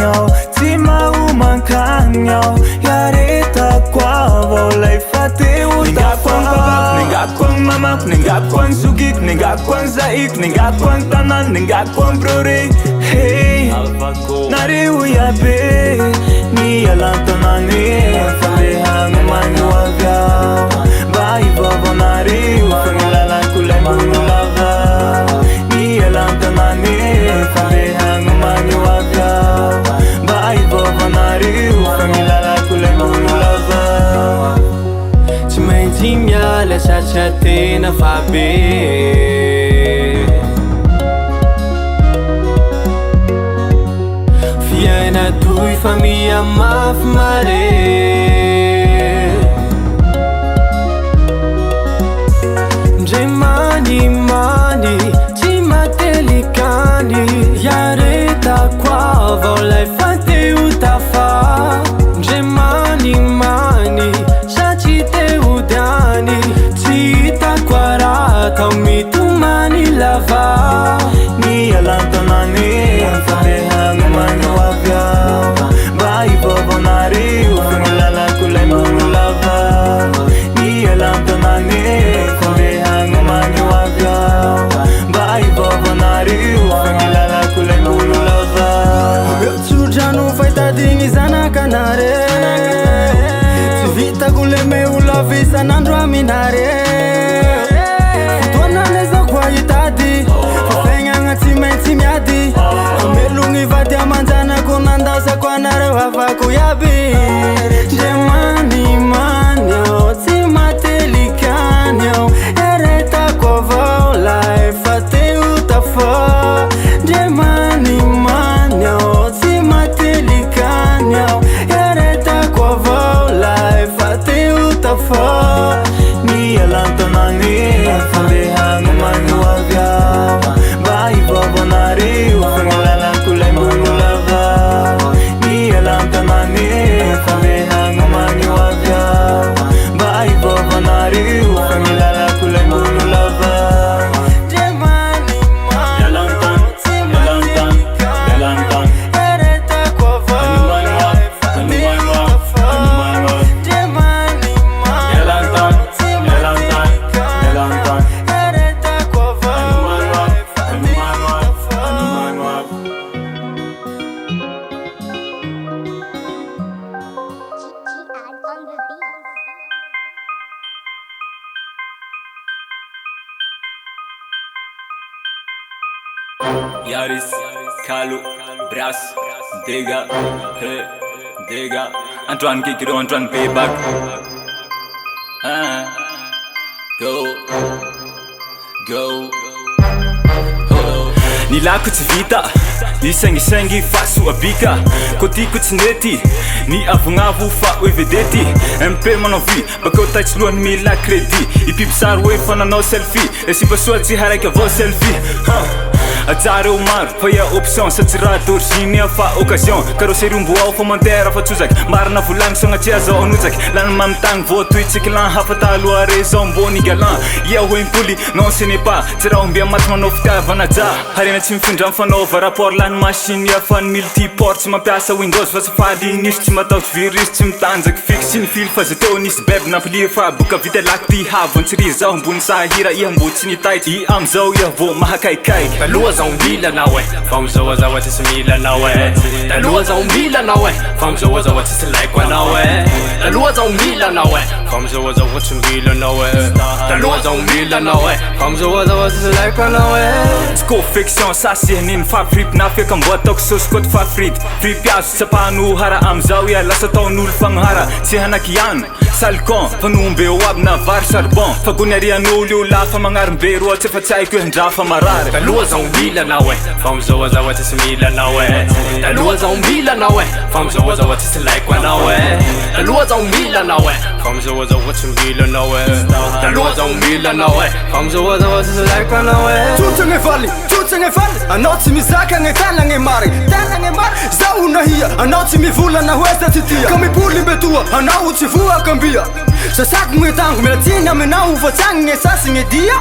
ao tsy mahomankagny ao Iareta kwa volay fateo takwang Nengakwang mamako, nengakwang sugik Nengakwang zaik, nengakwang tanan Nengakwang brore Hey, nareo yabe Ni alantanane Fandehang manyo avyao Bahi bobo nareo Fangilalan kulay manulava Ni alantanane Fandehang manyo avyao Bahi bobo nareo Fangilalan kulay manulava Tsy maintsy miala satria tena fabe Fiaina toy fa miamafy mare Ndray manimany tsy matelikany Iareta kwa volay fateo tafa Ndray manimany satria teo diany Tsy hita kwa raha tao mitomany lava Ni alantanane Fandehagna manyo avyao Bahi bobo nareo Fangilalan kulay manulava Ni alantanane Fandehagna manyo avyao Bahi bobo nareo Fangilalan kulay manulava Tsodrano fahitadigny zanakanare Tsy vitako le meolava isan'andro aminare Fotoanane zao koa hitady Fafaignagna tsy maintsy miady Amelogny vady amanjanako nandasako anareo havako iaby Ndre manimany ao tsy matelikany ao Iaretako avao lay fa teo tafa Ndre manimany ao tsy matelikany ao Iaretako avao lay fa teo tafa Ni alantanane Fandehagna manyo avyao Bahi bobo nareo Fangilalan kulay manulava Ni alantanane Fandehagna manyo avyao Bahi bobo nareo Fangilalan kulay manulava Ndre manimany ao tsy matelikany Iaretako avao lay fa teo tafa Ndre manimany ao tsy matelikany Iaretako avao lay fa teo tafa Yaris, Kalu, Brass, Dega, Hey, Dega Antoine Kikiro, Antoine Payback Go Nilako tsy vita Nisangisangi faso abika Kotiko tsy nety Ni avognavo fa oe vedety MP manao vy Bakao taitsy lohany mila kredi Ipipsary hoe fananao selfie Esipasoa tsy haraiky avao selfie Ajareo maro fa ia option Satsy raha d'origine fa occasion Carosserie mbo ao commentaire fa tsozaky Marina volagny sagnatria zao anojaky Lany mamitagny voatoy tsiklan hafa taloha raison mbony galant Ia hoe impoli non ce n'est pas Tsy raha ombia maty manao fitiavana ja Harena tsy mifindra mifanaova rapport lany machine Ia ny multiport Tsy mampiasa Windows fa tsy faly nisy Tsy mataotsy virus Tsy mitanjaky fixe Sy ny fily fa zay teo nisy beb nampilir fa boka vita laky ty havon Tsy ry zao mbony sahira Ia mbo tsy nitaity I amzao ia vo mahakaikaiky Taloha zao milanao fa mizaoazaoa tsisy milanao Taloha zao milanao fa mizaoazaoa tsisy laiko anao Taloha zao milanao fa mizaoazaoa tsy milanao Taloha zao milanao fa mizaoazaoa tsisy laiko anao confection sasianiny favorite na feka mboatako sauce koa favorite fripe azo tsapahano hara amizao ia lasa taon'olo fagnahara tsy hanaky ihany salicon fanombe o aby na vary charbon fagony arian'olo io lafa magnarimbe roa tsy efa tsy haiko hoe ndrafa marary taloha zao mila anao e fa mizaoazaoa tsisy mila anao e taloha zao mila anao e fa mizaoazaoa tsisy laiko anao e taloha zao mila anao e fa mizaoazaoa tsy mila anao e taloha zao mila anao e fa mizaoazaoa tsisy laiko anao e tsotsagny valy anao tsy mizaka gny tanagny mary zaho nahia anao tsy mivolana hoeza tsy tia ka miboly mbetoa anao tsy voakambia sasako gny tango milatsiny aminao fatsagny gny sasy gny dia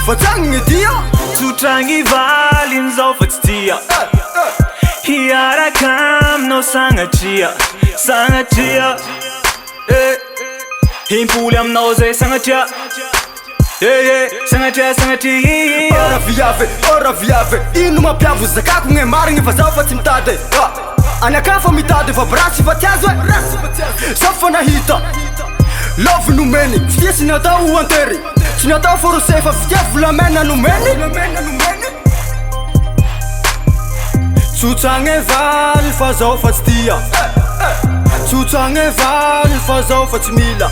fatsagny gny dia tsotragny valy amizao fa tsy tia hiaraka aminao sagnatria himpoly aminao zay sagnatria sagnatria ora viave ino mampiavo zakako gny marigny fa zaho fa tsy mitady anakafa mitady fa brasy fa tiazo e zaho fa nahita love nomeny fitia tsy natao antery tsy natao forosé fa fitia volamena nomeny tsotsagny valy fa zaho fa tsy tia tsotsagny valy fa zaho fa tsy mila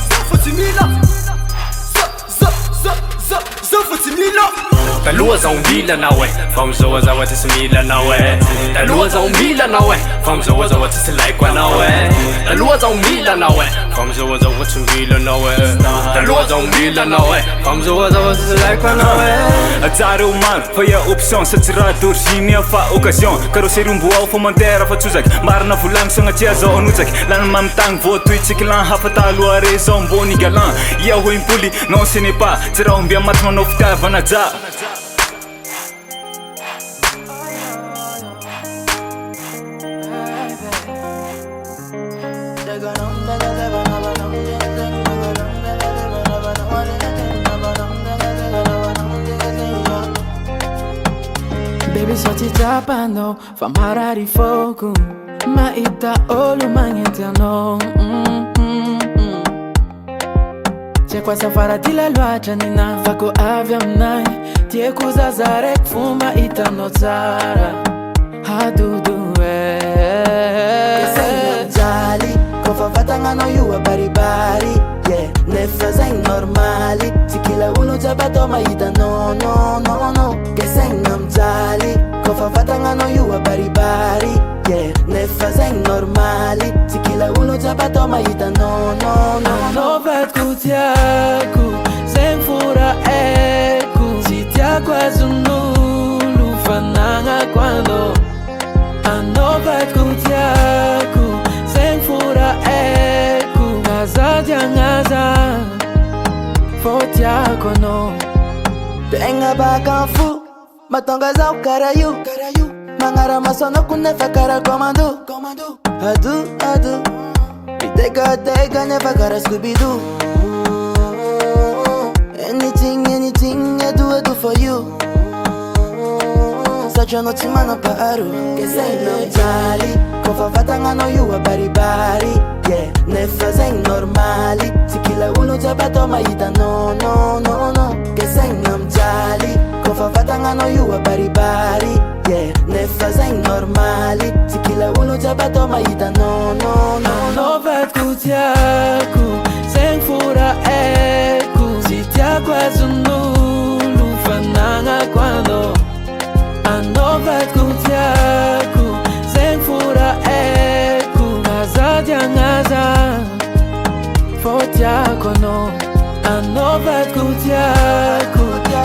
taloha zao mila anao e fa mizaoazaoa tsisy mila anao e taloha zao mila anao e fa mizaoazaoa tsisy laiko anao e taloha zao mila anao e fa mizaoazaoa tsy mila anao e taloha zao mila anao e fa mizaoazaoa tsisy laiko anao e atsara ho maro fa ia option sa tsy raha d'origine fa occasion carosserie mboao fomantera fa tsozaky marina volagny sagnatria zao anojaky lany mamitagny voatoitsika lan hafa taloha re zao mbony galan ia ho impoly non ce n'est pas tsy raha ombia maty manao fitiavana ja Baby sorti tapano fa marari fogo maita olo magnentiano c'è questa faratila loacia nina fako avy aminay tieko zazarek foma hitanao tsara hadudu Jali, kofa vatanganao io baribari yeah, nefa zaigny normaly tsy kila olo jabato mahita no ke saigny namjaly kofa vatanganao io baribari yeah, nefa zaigny normaly tsy kila olo jabato mahita no anaovako tiako zaigny fora eko tsy tiako azon'olo fanagnako anao anaovako tiako zaigny fora eko azady agnaza fô tiako anao tegna baka fo matonga zaho kara io magnara-masonako nefa kara commando adu miteka nefa kara Scooby-Doo anything I do for you Sacha no timano paro che sei normali kofa vatanganao io baribari yeah, nefa zaigny normali tsy kila olo jabato mahita no che sei namjaly kofa vatanganao io baribari yeah, nefa zaigny normali tsy kila olo jabato mahita no anaovako tiako zaigny fora eko tsy tiako azon'olo fanagnako anao anaovako tiako zaigny fora eko azady agnaza fô tiako anao anaovako tiako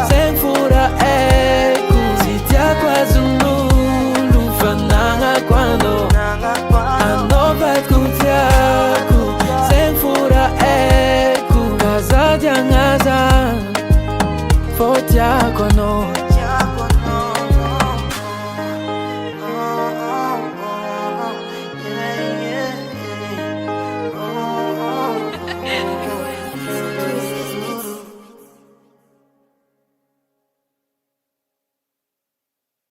zaigny fora eko tsy tiako azon'olo fanagnako anao anaovako tiako zaigny fora eko azady agnaza fô tiako anao